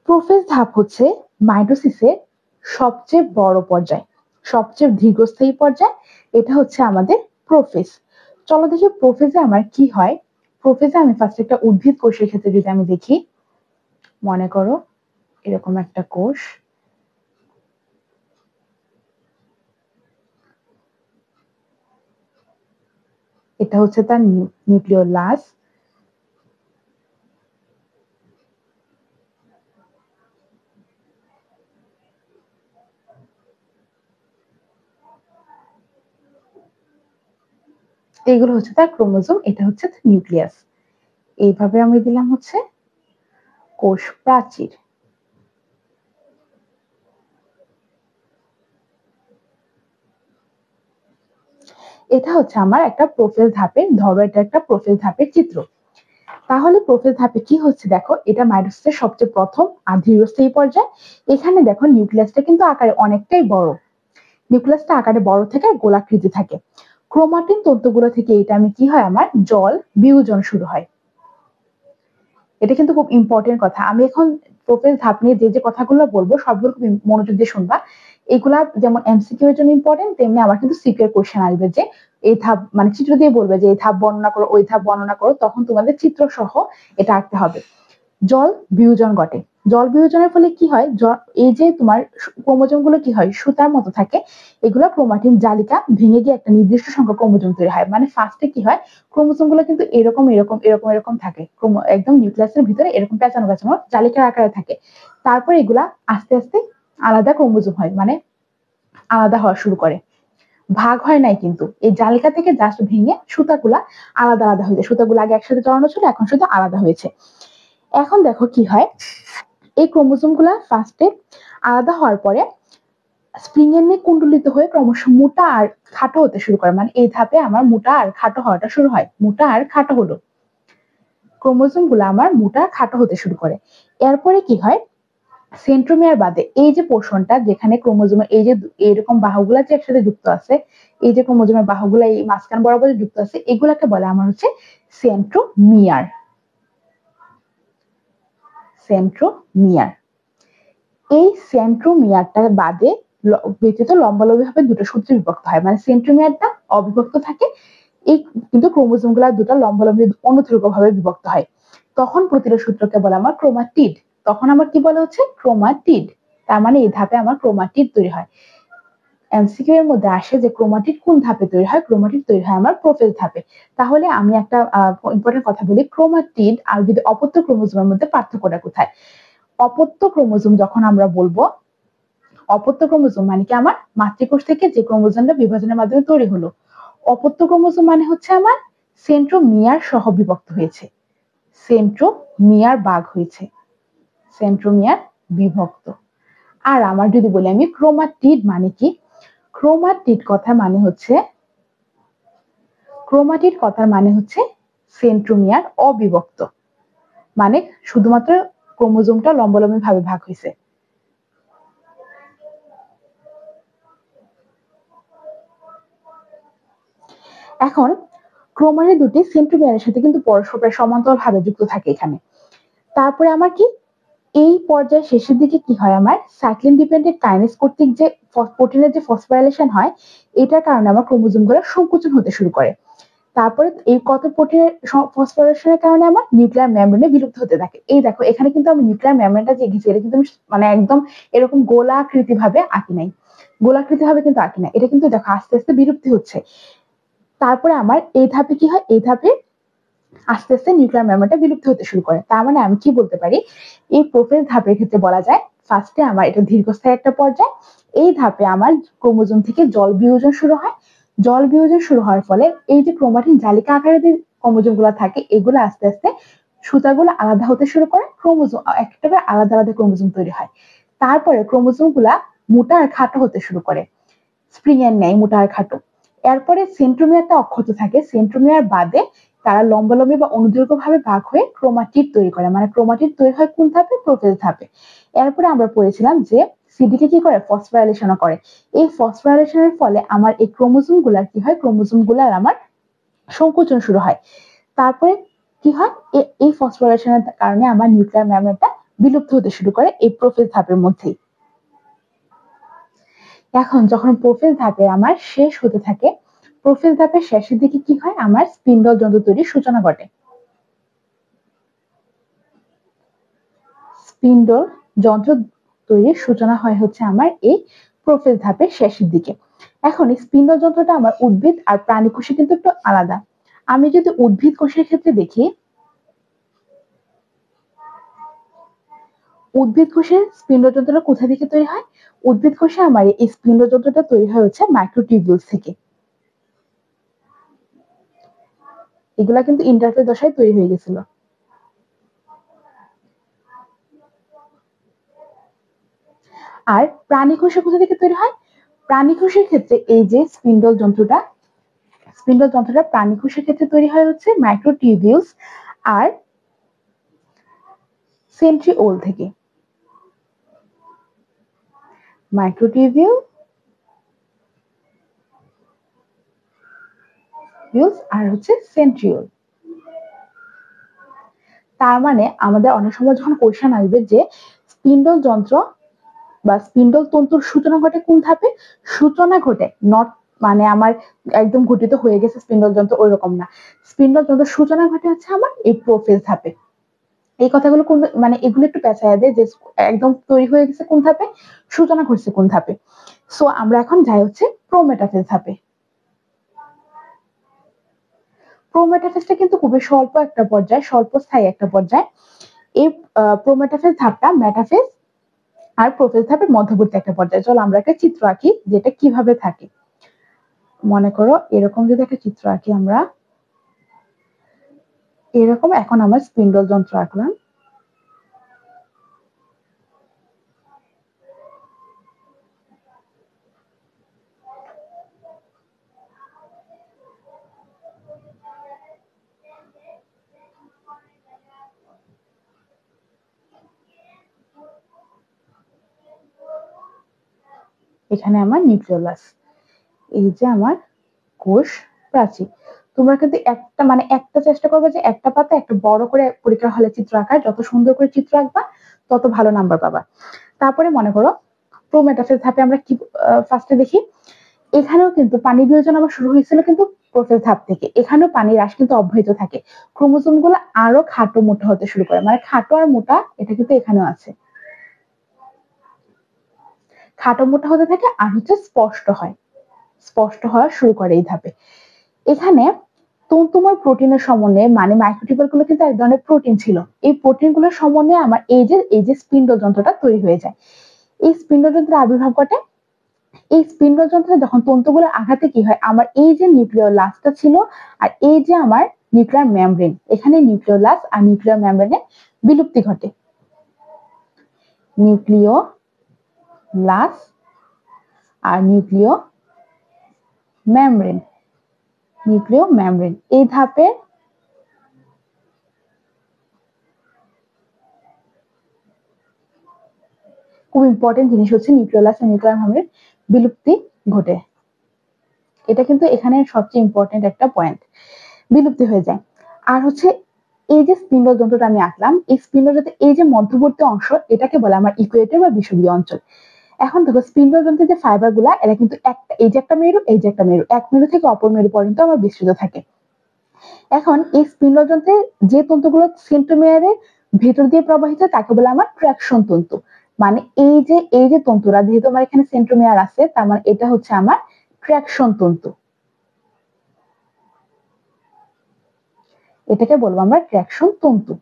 প্রোফেজ ধাপ হচ্ছে মাইটোসিসের সবচেয়ে বড় পর্যায়, সবচেয়ে দীর্ঘস্থায়ী পর্যায়। এটা হচ্ছে আমাদের প্রোফেজ। চলো দেখি প্রোফেজে আমার কি হয়। প্রোফেজে আমি ফার্স্ট একটা উদ্ভিদ কোষের ক্ষেত্রে যদি আমি দেখি, মনে করো এরকম একটা কোষ, এটা হচ্ছে তার নিউক্লিওলাস। এইগুলো হচ্ছে তার ক্রোমোজোম, এটা হচ্ছে নিউক্লিয়াস। এইভাবে আমি দিলাম হচ্ছে কোষ প্রাচীর। এটা হচ্ছে আমার একটা প্রোফেজ ধাপের, ধরো এটা একটা প্রোফেজ ধাপের চিত্র। তাহলে প্রোফেজ ধাপে কি হচ্ছে দেখো, এটা মাইটোসিসের সবচেয়ে প্রথম আর দীর্ঘস্থায়ী পর্যায়। এখানে দেখো নিউক্লিয়াসটা কিন্তু আকারে অনেকটাই বড়, নিউক্লিয়াসটা আকারে বড় থেকে গোলাকৃতি থাকে। ক্রোমাটিন তন্তুগুলো থেকে এটা আমি কি হয়, আমার জল বিয়োজন শুরু হয়। এটা কিন্তু খুব ইম্পর্টেন্ট কথা। আমি এখন প্রোফেজ ধাপ নিয়ে যে যে কথাগুলো বলবো সবগুলো খুব মনোযোগ দিয়ে শুনবা। এইগুলা যেমন এমসিকিউ এর জন্য ইম্পর্টেন্ট, তেমনি আমার কিন্তু সিকিউ এর কোশ্চেন আসবে যে এই ধাপ মানে চিত্র দিয়ে বলবে যে এই ধাপ বর্ণনা করো, ওই ধাপ বর্ণনা করো, তখন তোমাদের চিত্র সহ এটা আঁকতে হবে। জল বিয়োজন ঘটে। জল বিয়োজনের ফলে কি হয়, এই যে তোমার ক্রোমোজোম গুলো কি হয়, সুতার মতো থাকে। এগুলো ক্রোমাটিন জালিকা ভেঙে গিয়ে একটা নির্দিষ্ট সংখ্যক ক্রোমোজোম তৈরি হয়। মানে ফার্স্টে কি হয়, ক্রোমোজোম গুলো কিন্তু এরকম এরকম এরকম এরকম থাকে, একদম নিউক্লিয়াসের ভিতরে এরকম পেঁচানো পেঁচানো জালিকার আকারে থাকে। তারপর এগুলা আস্তে আস্তে আলাদা ক্রোমোজোম হয়, মানে আলাদা হওয়া শুরু করে। ভাগ হয় নাই কিন্তু, এই জালিকা থেকে জাস্ট ভেঙে সুতাগুলা আলাদা আলাদা হয়েছে। সুতাগুলো আগে একসাথে জড়ানো ছিল, এখন শুধু আলাদা হয়েছে। এখন দেখো কি হয়, এই ক্রোমোজোম গুলা ফার্স্টে আলাদা হওয়ার পরে স্প্রিং এর নিয়ে কুণ্ডলিত হয়ে ক্রমশ মোটা আর খাটো হতে শুরু করে। মানে এই ধাপে আমার মোটা আর খাটো হওয়াটা শুরু হয়, মোটা আর খাটো হলো, ক্রোমোজোম গুলো আমার মোটা খাটো হতে শুরু করে। এরপরে কি হয়, সেন্ট্রোমিয়ার বাদে এই যে পোর্শনটা যেখানে ক্রোমোজোমের এই যে এরকম বাহুগুলা যে একসাথে যুক্ত আছে, এই যে ক্রোমোজোমের বাহুগুলা এই মাঝখান বরাবর যুক্ত আছে, এগুলাকে বলে আমার হচ্ছে সেন্ট্রোমিয়ার। সেন্ট্রোমিয়ার। এই সেন্ট্রোমিয়ারটা বাদে ব্যতীত লম্বালম্বি ভাবে দুটো সূত্রে বিভক্ত হয়। মানে সেন্ট্রোমিয়ারটা অবিভক্ত থাকে, এই কিন্তু ক্রোমোজোম গুলা দুটো লম্বালম্বি অনুদৈর্ঘ্য ভাবে বিভক্ত হয়। তখন প্রতিটা সূত্রকে বলে আমার ক্রোমাটিড। তখন আমার কি বলা হচ্ছে, ক্রোমাটিড। তার মানে এই ধাপে আমার ক্রোমাটিড তৈরি হয়। এমসিকিউ এর মধ্যে আসে যে ক্রোমাটিড কোন ধাপে তৈরি হয়, ক্রোমাটিড তৈরি হয় আমার প্রোফেজ ধাপে। তাহলে আমি একটা ইম্পর্টেন্ট কথা বলি, ক্রোমাটিড আর যদি অপত্য ক্রোমোজোমের মধ্যে পার্থক্যটা কোথায়। অপত্য ক্রোমোজোম যখন আমরা বলবো, অপত্য ক্রোমোজোম মানে কি আমার মাতৃকোষ থেকে যে ক্রোমোজোমটা বিভাজনের মাধ্যমে তৈরি হলো। অপত্য ক্রোমোজোম মানে হচ্ছে আমার সেন্ট্রোমিয়ার সহ বিভক্ত হয়েছে, সেন্ট্রোমিয়ার ভাগ হয়েছে, সেন্ট্রোমিয়ার বিভক্ত। আর আমার যদি বলি আমি ক্রোমাটিড মানে কি, ক্রোমাটিড কথা মানে হচ্ছে, ক্রোমাটিড কথার মানে হচ্ছে সেন্ট্রোমিয়ার অবিভক্ত, মানে শুধুমাত্র ক্রোমোজোমটা লম্বালম্বি ভাবে ভাগ হয়েছে। এখন ক্রোমাটিড দুটি সেন্ট্রোমিয়ারের সাথে কিন্তু পরস্পর প্রায় সমান্তরাল ভাবে যুক্ত থাকে এখানে। তারপরে আমার কি, এই পর্যায়ে শেষের দিকে কি হয়, আমার সাইক্লিন ডিপেন্ডেন্ট কাইনেজ কর্তৃক যে প্রোটিনের যে ফসফোরাইলেশন হয়, এটার কারণে আমার ক্রোমোজোম গুলো সংকোচন হতে শুরু করে। তারপরে এই কত প্রোটিনের ফসফোরাইলেশনের কারণে আমার নিউক্লিয়ার মেমব্রেনে বিলুপ্ত হতে থাকে। এই দেখো এখানে কিন্তু আমি নিউক্লিয়ার মেমব্রেনটা যে এঁকেছি, এটা কিন্তু আমি মানে একদম এরকম গোলাকৃতি ভাবে আঁকি নাই, গোলাকৃতি ভাবে কিন্তু আঁকি না, এটা কিন্তু দেখো আস্তে আস্তে বিলুপ্তি হচ্ছে। তারপরে আমার এই ধাপে কি হয়, এই ধাপে আস্তে আস্তে নিউক্লিয়ার মেমব্রেনটা বিলুপ্ত হতে শুরু করে। তার মানে আমি কি বলতে পারি, এই প্রোফেজ ধাপের ক্ষেত্রে বলা যায় ফার্স্টে আমার এটা দীর্ঘস্থায়ী একটা পর্যায়। এই ধাপে আমার ক্রোমোজোম থেকে জল বিয়োজন শুরু হয়। জল বিয়োজন শুরু হওয়ার ফলে এই যে ক্রোমাটিন জালিকা আকারে যে ক্রোমোজোম গুলা থাকে এগুলো আস্তে আস্তে সুতাগুলো আলাদা হতে শুরু করে, ক্রোমোজোম একটা করে আলাদা আলাদা ক্রোমোজোম তৈরি হয়। তারপরে ক্রোমোজোম গুলা মোটা আর খাটো হতে শুরু করে, স্প্রিং এর ন্যায় মোটা আর খাটো। এরপরে সেন্ট্রোমিয়ারটা অক্ষত থাকে, সেন্ট্রোমিয়ার বাদে তারা লম্বালম্বি বা অনুদৈর্ঘ্য ভাবে ভাগ হয়ে ক্রোমাটিড তৈরি করে, মানে ক্রোমাটিড তৈরি হয় কোন ধাপে? প্রোফেজ ধাপে। এরপরে আমরা পড়েছিলাম যে সিডিকে কি করে? ফসফোরাইলেশন করে। এই ফসফোরাইলেশনের ফলে আমার এই ক্রোমোজোম গুলার কি হয়? ক্রোমোজোম গুলার আমার সংকোচন শুরু হয়। তারপরে কি হয়? এই ফসফোরাইলেশনের কারণে আমার নিউক্লিয়ার মেমব্রেনটা বিলুপ্ত হতে শুরু করে এই প্রোফেজ ধাপের মধ্যেই। এখন যখন প্রোফেজ ধাপে আমার শেষ হতে থাকে, প্রোফেজ ধাপের শেষের দিকে কি হয়? আমার স্পিন্ডল যন্ত্র তৈরির সূচনা ঘটে। স্পিন্ডল যন্ত্র তৈরির সূচনা হয় হচ্ছে আমার এই প্রোফেজ ধাপের শেষের দিকে। এখন এই স্পিন্ডল যন্ত্রটা আমার উদ্ভিদ আর প্রাণী কোষে কিন্তু একটু আলাদা। আমি যদি উদ্ভিদ কোষের ক্ষেত্রে দেখি, উদ্ভিদ কোষের স্পিন্ডল যন্ত্রটা কোথা থেকে তৈরি হয়? উদ্ভিদ কোষে আমার এই স্পিন্ডল যন্ত্রটা তৈরি হয় হচ্ছে মাইক্রোটিউবিউলস থেকে। এগুলা কিন্তু ইন্টারফেজ দশায় তৈরি হয়ে গেছিল। আর প্রাণী কোষে কোথা থেকে তৈরি হয়? প্রাণী কোষের ক্ষেত্রে এই যে স্পিন্ডল যন্ত্রটা প্রাণী কোষের ক্ষেত্রে তৈরি হয় হচ্ছে মাইক্রোটিউবিউলস আর সেন্ট্রিওল থেকে। মাইক্রোটিউবিউলস আর হচ্ছে সেন্ট্রিওল। তার মানে আমাদের অনেক সময় যখন কোশ্চেন আসবে যে স্পিন্ডল যন্ত্র বা স্পিন্ডল তন্তুর সূচনা ঘটে কোন ধাপে? সূচনা ঘটে নট মানে আমার একদম গঠিত হয়ে গেছে স্পিন্ডল যন্ত্র ওইরকম না। স্পিন্ডল যন্ত্রের সূচনা ঘটে হচ্ছে আমার এই প্রোফেজ ধাপে। এই কথাগুলো কোন মানে এগুলো একটু পেঁচায় দেয় যে একদম তৈরি হয়ে গেছে কোন ধাপে, সূচনা ঘটছে কোন ধাপে। সো আমরা এখন যাই হচ্ছে প্রোমেটাফেজ ধাপে। প্রোমেটাফেজটা কিন্তু খুবই স্বল্প একটা পর্যায়, স্বল্প স্থায়ী একটা পর্যায়। এই প্রোমেটাফেজ ধাপটা মেটাফেজ আর প্রোফেজ ধাপের মধ্যবর্তী একটা পর্যায়ে। চলো আমরা একটা চিত্র আঁকি যেটা কিভাবে থাকে। মনে করো এরকম যদি একটা চিত্র আঁকি আমরা, এরকম এখন আমার স্পিন্ডল যন্ত্র আঁকলাম। এখানে আমার নিউক্লিওলাস, এই যে আমার কোষ প্রাচীর। তোমরা কিন্তু একটা চেষ্টা করবে যে একটা পাতা একটু বড় করে পরীক্ষা হলে চিত্র আঁকার, যত সুন্দর করে চিত্র আঁকবা তত ভালো নাম্বার পাবা। তারপরে মনে করো প্রোমেটাফেজ ধাপে আমরা কি ফার্স্টে দেখি, এখানেও কিন্তু পানি বিয়োজন আবার শুরু হয়েছিল কিন্তু প্রোফেজ ধাপ থেকে। এখানেও পানির হ্রাস কিন্তু অব্যাহত থাকে, ক্রোমোজোম গুলো আরো খাটো মোটা হতে শুরু করে, মানে খাটো আর মোটা এটা কিন্তু এখানেও আছে। খাটো মোটা হতে থাকে আর হচ্ছে স্পষ্ট হওয়া শুরু করে এই ধাপে। এখানে তন্তুময় প্রোটিনের সমন্বয়ে, মানে মাইক্রোটিউবিউল গুলো কিন্তু এক ধরনের প্রোটিন ছিল, এই প্রোটিন গুলোর সমন্বয়ে আমার এই যে স্পিন্ডল যন্ত্রটা তৈরি হয়ে যায়। এই স্পিন্ডল যন্ত্রের আবির্ভাব ঘটে। এই স্পিন্ডল যন্ত্রে যখন তন্তুগুলোর আঘাতে কি হয়, আমার এই যে নিউক্লিওলাসটা ছিল আর এই যে আমার নিউক্লিয়ার মেমব্রেন, এখানে নিউক্লিওলাস আর নিউক্লিয়ার মেমব্রেনের বিলুপ্তি ঘটে। নিউক্লিওলাস আর নিউক্লিও মেমব্রেন এই ধাপে খুব ইম্পর্টেন্ট জিনিস হচ্ছে নিউক্লিওলাস আর নিউক্লিয়ার মেমব্রেন বিলুপ্তি ঘটে। এটা কিন্তু এখানে সবচেয়ে ইম্পর্টেন্ট একটা পয়েন্ট, বিলুপ্তি হয়ে যায়। আর হচ্ছে এই যে স্পিন্ডল যন্ত্রটা আমি আঁকলাম, এই স্পিন্ডল যন্ত্রের এই যে মধ্যবর্তী অংশ এটাকে বলে আমার ইকুয়েটর বা বিষুবীয় অঞ্চল। এখন দেখো স্পিন্ডল যন্ত্রের যে ফাইবার গুলা এরা কিন্তু একটা, এই যে একটা মেরু, এই যে একটা মেরু, এক মেরু থেকে অপর মেরু পর্যন্ত আমার বিস্তৃত থাকে। এখন এই স্পিন্ডল যন্ত্রে যে তন্তুগুলো সেন্ট্রোমিয়ারের ভেতর দিয়ে প্রবাহিত তাকে বলে আমার ট্রাকশন তন্তু। মানে এই যে তন্তুরা, যেহেতু আমার এখানে সেন্ট্রোমিয়ার আছে তার মানে এটা হচ্ছে আমার ট্রাকশন তন্তু, এটাকে বলবো আমরা ট্রাকশন তন্তু।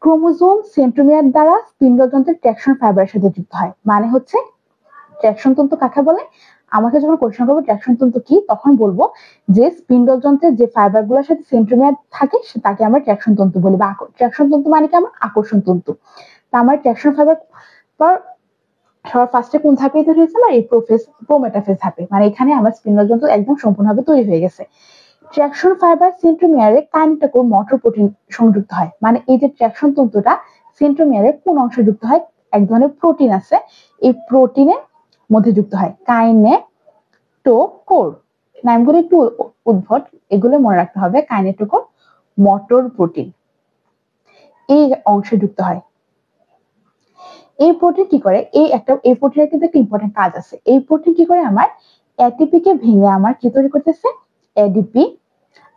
ক্রোমোজোম সেন্ট্রোমিয়ার দ্বারা স্পিন্ডল যন্ত্রের ট্রাকশন ফাইবারের সাথে যুক্ত হয়। মানে হচ্ছে ট্রাকশন তন্তু কাকে বলে? আমাকে যখন কোশ্চেন করবো ট্রাকশন তন্তু কি, তখন বলবো যে স্পিন্ডল যন্ত্রের যে ফাইবার গুলোর সাথে সেন্ট্রোমিয়ার থাকে তাকে আমরা ট্রাকশন তন্তু বলি। বা ট্রাকশন তন্তু মানে কি? আমার আকর্ষণ তন্তু। তা আমার ট্রাকশন ফাইবার সবার ফার্স্টে কোন ধাপে তৈরি হয়েছে? আমার এই প্রোমেটাফেজ ধাপে। মানে এখানে আমার স্পিন্ডল যন্ত্র একদম সম্পূর্ণভাবে তৈরি হয়ে গেছে। ট্রাকশন ফাইবার সেন্ট্রোমিয়ারে কাইনেটোকোর মোটর প্রোটিন সংযুক্ত হয়। মানে এই যে ট্রাকশন তন্তুটা সেন্ট্রোমিয়ারে কোন অংশে যুক্ত হয়? এক ধরনের প্রোটিন আছে, এই প্রোটিনের মধ্যে যুক্ত হয় কাইনেটোকোর। নামগুলো একটু উদ্ভট, এগুলো মনে রাখতে হবে। কাইনেটোকোর, মোটর প্রোটিন, এই অংশে যুক্ত হয়। এই প্রোটিন কি করে? এই প্রোটিনের কিন্তু একটা ইম্পর্টেন্ট কাজ আছে। এই প্রোটিন কি করে? আমার এটিপি কে ভেঙে আমার কি তৈরি করতেছে? এডিপি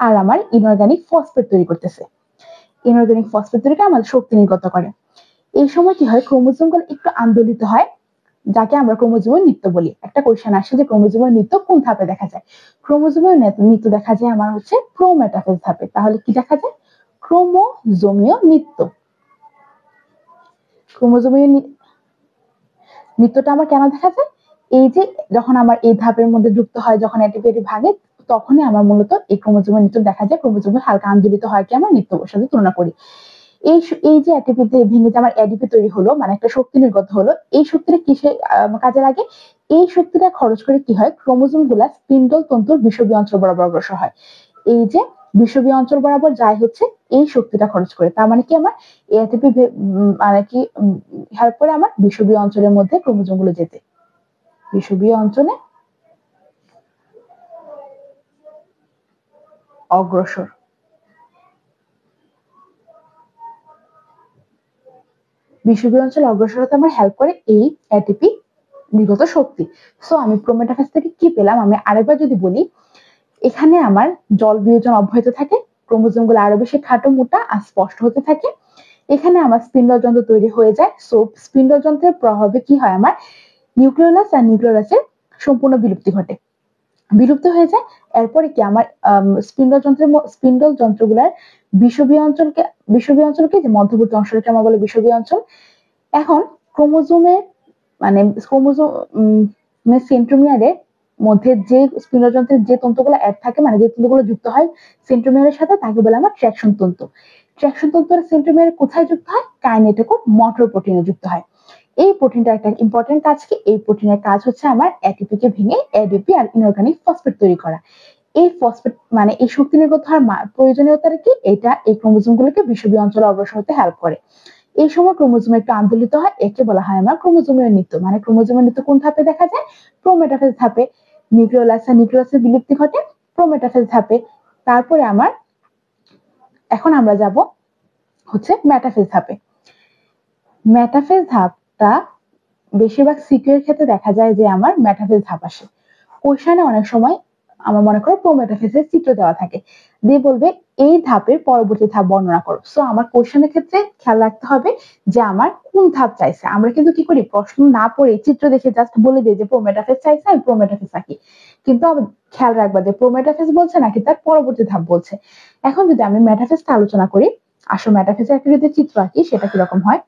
আর আমার ইনঅর্গানিক ফসফেট তৈরি করতেছে। ইনঅর্গানিক ফসফেট তৈরিটা আমাদের শক্তি নির্গত করে। এই সময় কি হয়? ক্রোমোজোম গুলো একটু আন্দোলিত হয়, যাকে আমরা ক্রোমোজোমের নৃত্য বলি। একটা কোশ্চেন আসে যে ক্রোমোজোমের নৃত্য কোন ধাপে দেখা যায়? ক্রোমোজোমের নৃত্য দেখা যায় আমার হচ্ছে প্রোমেটাফেজ ধাপে। তাহলে কি দেখা যায়? ক্রোমোজোমীয় নৃত্য। ক্রোমোজোমীয় নৃত্যটা আমার কেন দেখা যায়? এই যে যখন আমার এই ধাপের মধ্যে যুক্ত হয়, যখন এটিপি ভাঙে, তখনই আমার মূলত এই ক্রোমোজোমের নৃত্য দেখা যায়। ক্রোমোজোমের হালকা আন্দোলিত হয় কি আমরা নৃত্যর সাথে তুলনা করি। এই যে এটিপি ভেঙে যে আমার এডিপি তৈরি হলো, মানে একটা শক্তি নির্গত হলো, এই শক্তিটা কিসে কাজে লাগে? এই শক্তিটা খরচ করে কি হয়? ক্রোমোজোম গুলা স্পিন্ডল তন্তুর বিষুবীয় অঞ্চল বরাবর অগ্রসর হয়। এই যে বিষুবীয় অঞ্চল বরাবর যায় হচ্ছে এই শক্তিটা খরচ করে। তার মানে কি আমার এটিপি মানে কি হেল্প করে আমার বিষুবীয় অঞ্চলের মধ্যে ক্রোমোজোম গুলো যেতে। বিষুবীয় অঞ্চলে অগ্রসর। বিষুবীয় অঞ্চলে অগ্রসর হতে আমার হেল্প করে এই এটিপি নির্গত শক্তি। সো আমি প্রোমেটাফেজ থেকে কি পেলাম? আমি আরেকবার যদি বলি, এখানে আমার জল বিয়োজন অব্যাহত থাকে, ক্রোমোজোম গুলো আরো বেশি খাটো, মোটা আর স্পষ্ট হতে থাকে। এখানে আমার স্পিন্ডল যন্ত্র তৈরি হয়ে যায়। সো স্পিন্ডল যন্ত্রের প্রভাবে কি হয়? আমার নিউক্লিওলাস আর নিউক্লিওলাসের সম্পূর্ণ বিলুপ্তি ঘটে, বিলুপ্ত হয়ে যায়। এরপরে কি আমার স্পিন্ডল যন্ত্রগুলার বিষুবীয় অঞ্চলকে যে মধ্যবর্তী অংশটাকে আমরা বলি বিষুবীয় অঞ্চল। এখন ক্রোমোজোমে মানে ক্রোমোজোম সেন্ট্রোমিয়ারের মধ্যে যে স্পিন্ডল যন্ত্রের যে তন্তুগুলো অ্যাড থাকে, মানে যে তন্তুগুলো যুক্ত হয় সেন্ট্রোমিয়ারের সাথে, তাকে বলে আমার ট্রাকশন তন্তু। ট্রাকশন তন্তু সেন্ট্রোমিয়ারে কোথায় যুক্ত হয়? কাইনেটোকোর মোটর প্রোটিনে যুক্ত হয়। এই প্রোটিনটার একটা ইম্পর্টেন্ট কাজ কি? এই প্রোটিনের কাজ হচ্ছে আমার এটিপি কে ভেঙে এডিপি আর ইনঅর্গানিক ফসফেট তৈরি করা। এই ফসফেট মানে এই শক্তি নির্গত হওয়ার প্রয়োজনীয়তাটা কি? এটা এই ক্রোমোজোম গুলোকে বিষুবীয় অঞ্চলে অগ্রসর হতে হেল্প করে। এই সময় ক্রোমোজোম একটু আন্দোলিত হয়, একে বলা হয় আমার ক্রোমোজোমের নৃত্য। মানে ক্রোমোজোমের নৃত্য কোন ধাপে দেখা যায়? প্রোমেটাফেজ ধাপে। নিউক্লিওলাসের বিলুপ্তি ঘটে প্রোমেটাফেজ ধাপে। তারপরে এখন আমরা যাব হচ্ছে মেটাফেজ ধাপে। মেটাফেজ ধাপটা বেশিরভাগ সিকিউর ক্ষেত্রে দেখা যায় যে আমার মেটাফেজ ধাপ আসে। কোশ্চেনে অনেক সময় আমার মনে করো প্রোমেটাফেজের চিত্র দেওয়া থাকে, দিয়ে বলবে এই ধাপের পরবর্তী ধাপ বর্ণনা করো। সো আমার কোশ্চেনের ক্ষেত্রে খেয়াল রাখতে হবে যে আমার কোন ধাপ চাইছে। আমরা কিন্তু কি করি? প্রশ্ন না পড়ে চিত্র দেখে জাস্ট বলে দিই যে প্রোমেটাফেজ চাইছে, আমি প্রোমেটাফেজ আঁকি। কিন্তু আবার খেয়াল রাখবা যে প্রোমেটাফেজ বলছে নাকি তার পরবর্তী ধাপ বলছে। এখন যদি আমি মেটাফেজটা আলোচনা করি, আসলে মেটাফেজের একটা যদি চিত্র আঁকি, সেটা কিরকম হয়?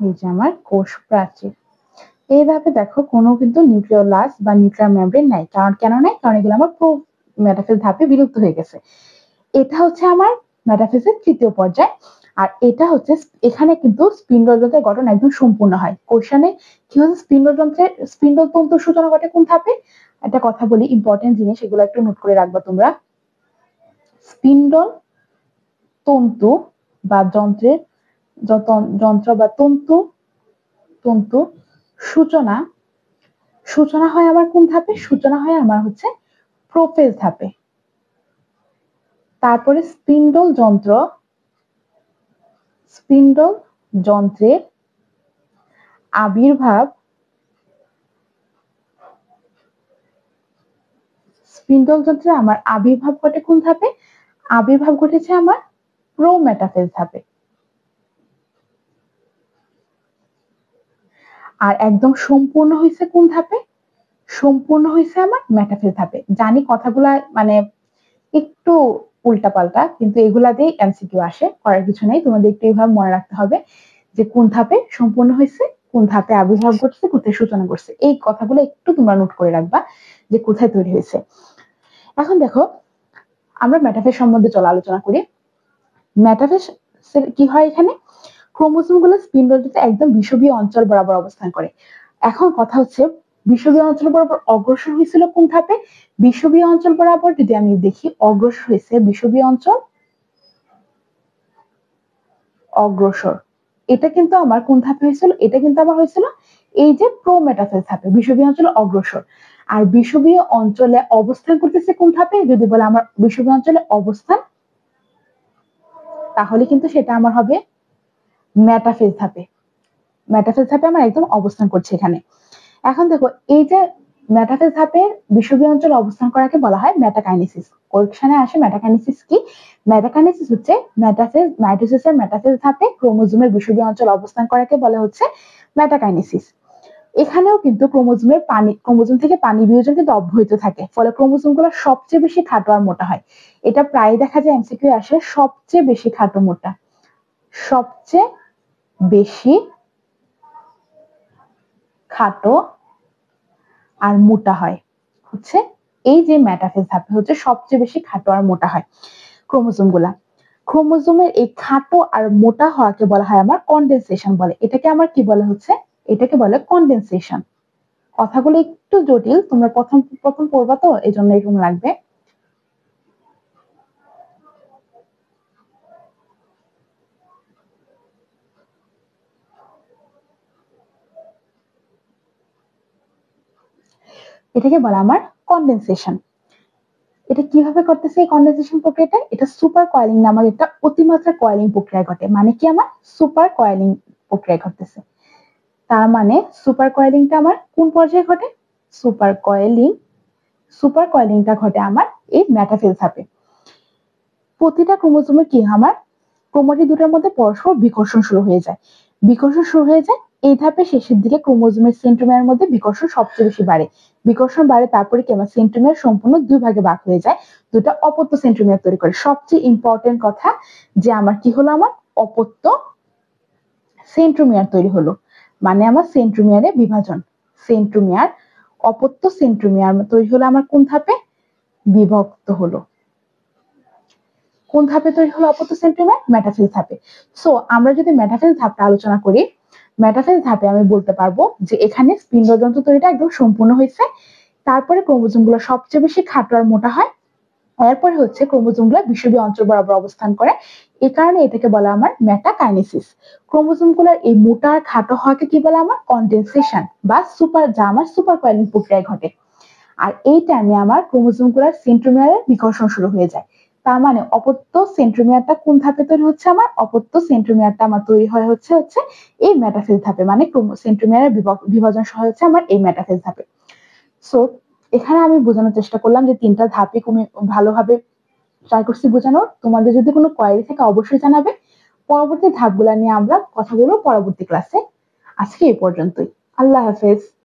এই যে আমার কোষ প্রাচীর। এই ধাপে দেখো কোনো কিন্তু নিউক্লিওলাস বা নিউক্লিয়ার মেমব্রেন নাই। কারণ কেন নাই? কারণ এগুলো আমার মেটাফেজ ধাপে বিলুপ্ত হয়ে গেছে। এটা হচ্ছে আমার মেটাফেজের তৃতীয় পর্যায়। আর এটা হচ্ছে এখানে কিন্তু স্পিন্ডল যন্ত্রের গঠন একদম সম্পূর্ণ হয়। কোশ্চেনে কি হচ্ছে? স্পিন্ডল তন্তুর সূচনা ঘটে কোন ধাপে? একটা কথা বলি, ইম্পর্টেন্ট জিনিস, এগুলো একটু নোট করে রাখবা তোমরা। স্পিন্ডল তন্তু বা যন্ত্র বা তন্তু তন্তু সূচনা সূচনা হয় আমার কোন ধাপে? সূচনা হয় আমার হচ্ছে প্রোফেজ ধাপে। তারপরে স্পিন্ডল যন্ত্র স্পিন্ডল যন্ত্রের আবির্ভাব স্পিন্ডল যন্ত্রে আমার আবির্ভাব ঘটে কোন ধাপে? আবির্ভাব ঘটেছে আমার প্রোমেটাফেজ ধাপে। আর একদম সম্পূর্ণ হয়েছে কোন ধাপে? সম্পূর্ণ হয়েছে আমার মেটাফেজ ধাপে। জানি কথাগুলা মানে একটু উল্টাপাল্টা, কিন্তু এগুলা দিয়ে এমসিকিউ আসে, করার কিছু নেই। তোমাদের একটু এইভাবে মনে রাখতে হবে যে কোন ধাপে সম্পূর্ণ হয়েছে, কোন ধাপে আবির্ভাব ঘটছে, কোথায় সূচনা করছে। এই কথাগুলো একটু তোমরা নোট করে রাখবা যে কোথায় তৈরি হয়েছে। এখন দেখো, আমরা মেটাফেজ সম্বন্ধে চলো আলোচনা করি। মেটাফেজ কি হয় এখানে? ক্রোমোসোম গুলো স্পিন্ডলটিতে একদম বিষুবীয় অঞ্চল বরাবর অবস্থান করে। এখন কথা হচ্ছে, বিষুবীয় অঞ্চল বরাবর অগ্রসর হয়েছিল কোন ধাপে? বিষুবীয় অঞ্চল বরাবর যদি আমি দেখি, অগ্রসর হয়েছে বিষুবীয় অঞ্চল অগ্রসর। এটা কিন্তু আমার কোন ধাপে হয়েছিল? এটা কিন্তু আবার হয়েছিল এই যে প্রোমেটাফেজ ধাপে, বিষুবীয় অঞ্চল অগ্রসর। আর বিষুবীয় অঞ্চলে অবস্থান করতেছে কোন ধাপে? যদি বলে আমার বিষুবীয় অঞ্চলে অবস্থান, তাহলে কিন্তু সেটা আমার হবে মেটাফেজ ধাপে। মেটাফেজ ধাপে আমার একদম অবস্থান করছে এখানে। এখন দেখো, এই যে মেটাফেজ ধাপের বিষুবীয় অঞ্চল অবস্থান করাকে বলা হয় মেটাকাইনেসিস। কোশ্চেনে আসে মেটাকাইনেসিস কি? মেটাকাইনেসিস হচ্ছে মেটাফেজ মাইটোসিসের মেটাফেজ ধাপে ক্রোমোজোমের বিষুবীয় অঞ্চল অবস্থান করাকে বলা হচ্ছে মেটাকাইনেসিস। এখানেও কিন্তু ক্রোমোজোম থেকে পানি বিয়োজন কিন্তু অব্যাহত থাকে, ফলে ক্রোমোজোম গুলো সবচেয়ে বেশি খাটো আর মোটা হয়। এটা প্রায় দেখা যায় এমসিকিউ আসে, সবচেয়ে বেশি খাটো মোটা, সবচেয়ে বেশি খাটো আর মোটা হয় হচ্ছে এই যে মেটাফেজ ধাপে হচ্ছে সবচেয়ে বেশি খাটো আর মোটা হয় ক্রোমোজোম গুলা। ক্রোমোজোমের এই খাটো আর মোটা হওয়াকে বলা হয় আমার কন্ডেনসেশন বলে। এটাকে আমার কি বলে হচ্ছে? এটাকে বলে কন্ডেনসেশন। কথাগুলো একটু জটিল, তোমরা প্রথম প্রথম পড়বা তো এই জন্য এরকম লাগবে। এটাকে বলা আমার কন্ডেনসেশন। এটা কিভাবে করতেছে এই কন্ডেনসেশন প্রক্রিয়াটা? এটা সুপার কয়েলিং নামক একটা অতিমাত্রা কয়েলিং প্রক্রিয়া ঘটে। মানে কি? আমার সুপার কয়েলিং প্রক্রিয়া ঘটতেছে। তার মানে সুপার কয়েলিংটা আমার কোন পর্যায়ে ঘটে? সুপার কয়েলিংটা ঘটে আমার এই মেটাফেজ ধাপে। প্রতিটা ক্রোমোজোমে কি আমার ক্রোমাটিড দুটার মধ্যে পরস্পর বিকর্ষণ শুরু হয়ে যায়। বিকর্ষণ শুরু হয়ে যায় এই ধাপে শেষের দিকে ক্রোমোজোমের সেন্ট্রোমিয়ারের মধ্যে বিকর্ষণ সবচেয়ে বেশি বাড়ে। বিকর্ষণ বাড়ে, তারপরে কি আমার সেন্ট্রোমিয়ার সম্পূর্ণ দুই ভাগে ভাগ হয়ে যায়, দুটা অপত্য সেন্ট্রোমিয়ার তৈরি করে। সবচেয়ে ইম্পর্টেন্ট কথা যে আমার কি হলো? আমার অপত্য সেন্ট্রোমিয়ার তৈরি হলো। মানে আমার সেন্ট্রোমিয়ারে বিভাজন, সেন্ট্রোমিয়ার অপত্য সেন্ট্রোমিয়ার তৈরি হলো আমার কোন ধাপে? বিভক্ত হলো। কোন ধাপে তৈরি হলো অপত্য সেন্ট্রোমিয়ার? মেটাফেজ ধাপে। সো আমরা যদি মেটাফেজ ধাপটা আলোচনা করি, মেটাফেজ ধাপে আমি বলতে পারবো যে এখানে স্পিন্ডযন্ত্র তৈরিটা একদম সম্পূর্ণ হয়েছে। তারপরে ক্রোমোজোম গুলো সবচেয়ে বেশি খাটো আর মোটা হয়। এরপরে হচ্ছে ক্রোমোজোম গুলো বিষুবীয় অঞ্চল বরাবর অবস্থান করে। এই কারণে এটাকে বলা আমার মেটাকাইনেসিস। ক্রোমোজোম গুলোর এই মোটা আর খাটো হওয়াকে কি বলে? আমার কন্ডেনসেশন বা সুপার কয়েলিং প্রক্রিয়া ঘটে। আর এই টাইমে আমার ক্রোমোজোম গুলোর সেন্ট্রোমিয়ারের বিকর্ষণ শুরু হয়ে যায়। তার মানে অপত্য সেন্ট্রোমিয়ারটা কোন ধাপে তৈরি হচ্ছে? আমার অপত্য সেন্ট্রোমিয়ারটা আমার তৈরি হয় হচ্ছে এই মেটাফেজ ধাপে। মানে সেন্ট্রোমিয়ারের বিভাজন সহ হচ্ছে আমার এই মেটাফেজ ধাপে। সো এখানে আমি বোঝানোর চেষ্টা করলাম যে তিনটা ধাপে ভালোভাবে ট্রাই করছি বোঝানোর। তোমাদের যদি কোনো কোয়েরি থাকে অবশ্যই জানাবে। পরবর্তী ধাপগুলা নিয়ে আমরা কথা বলবো পরবর্তী ক্লাসে। আজকে এই পর্যন্তই। আল্লাহ হাফেজ।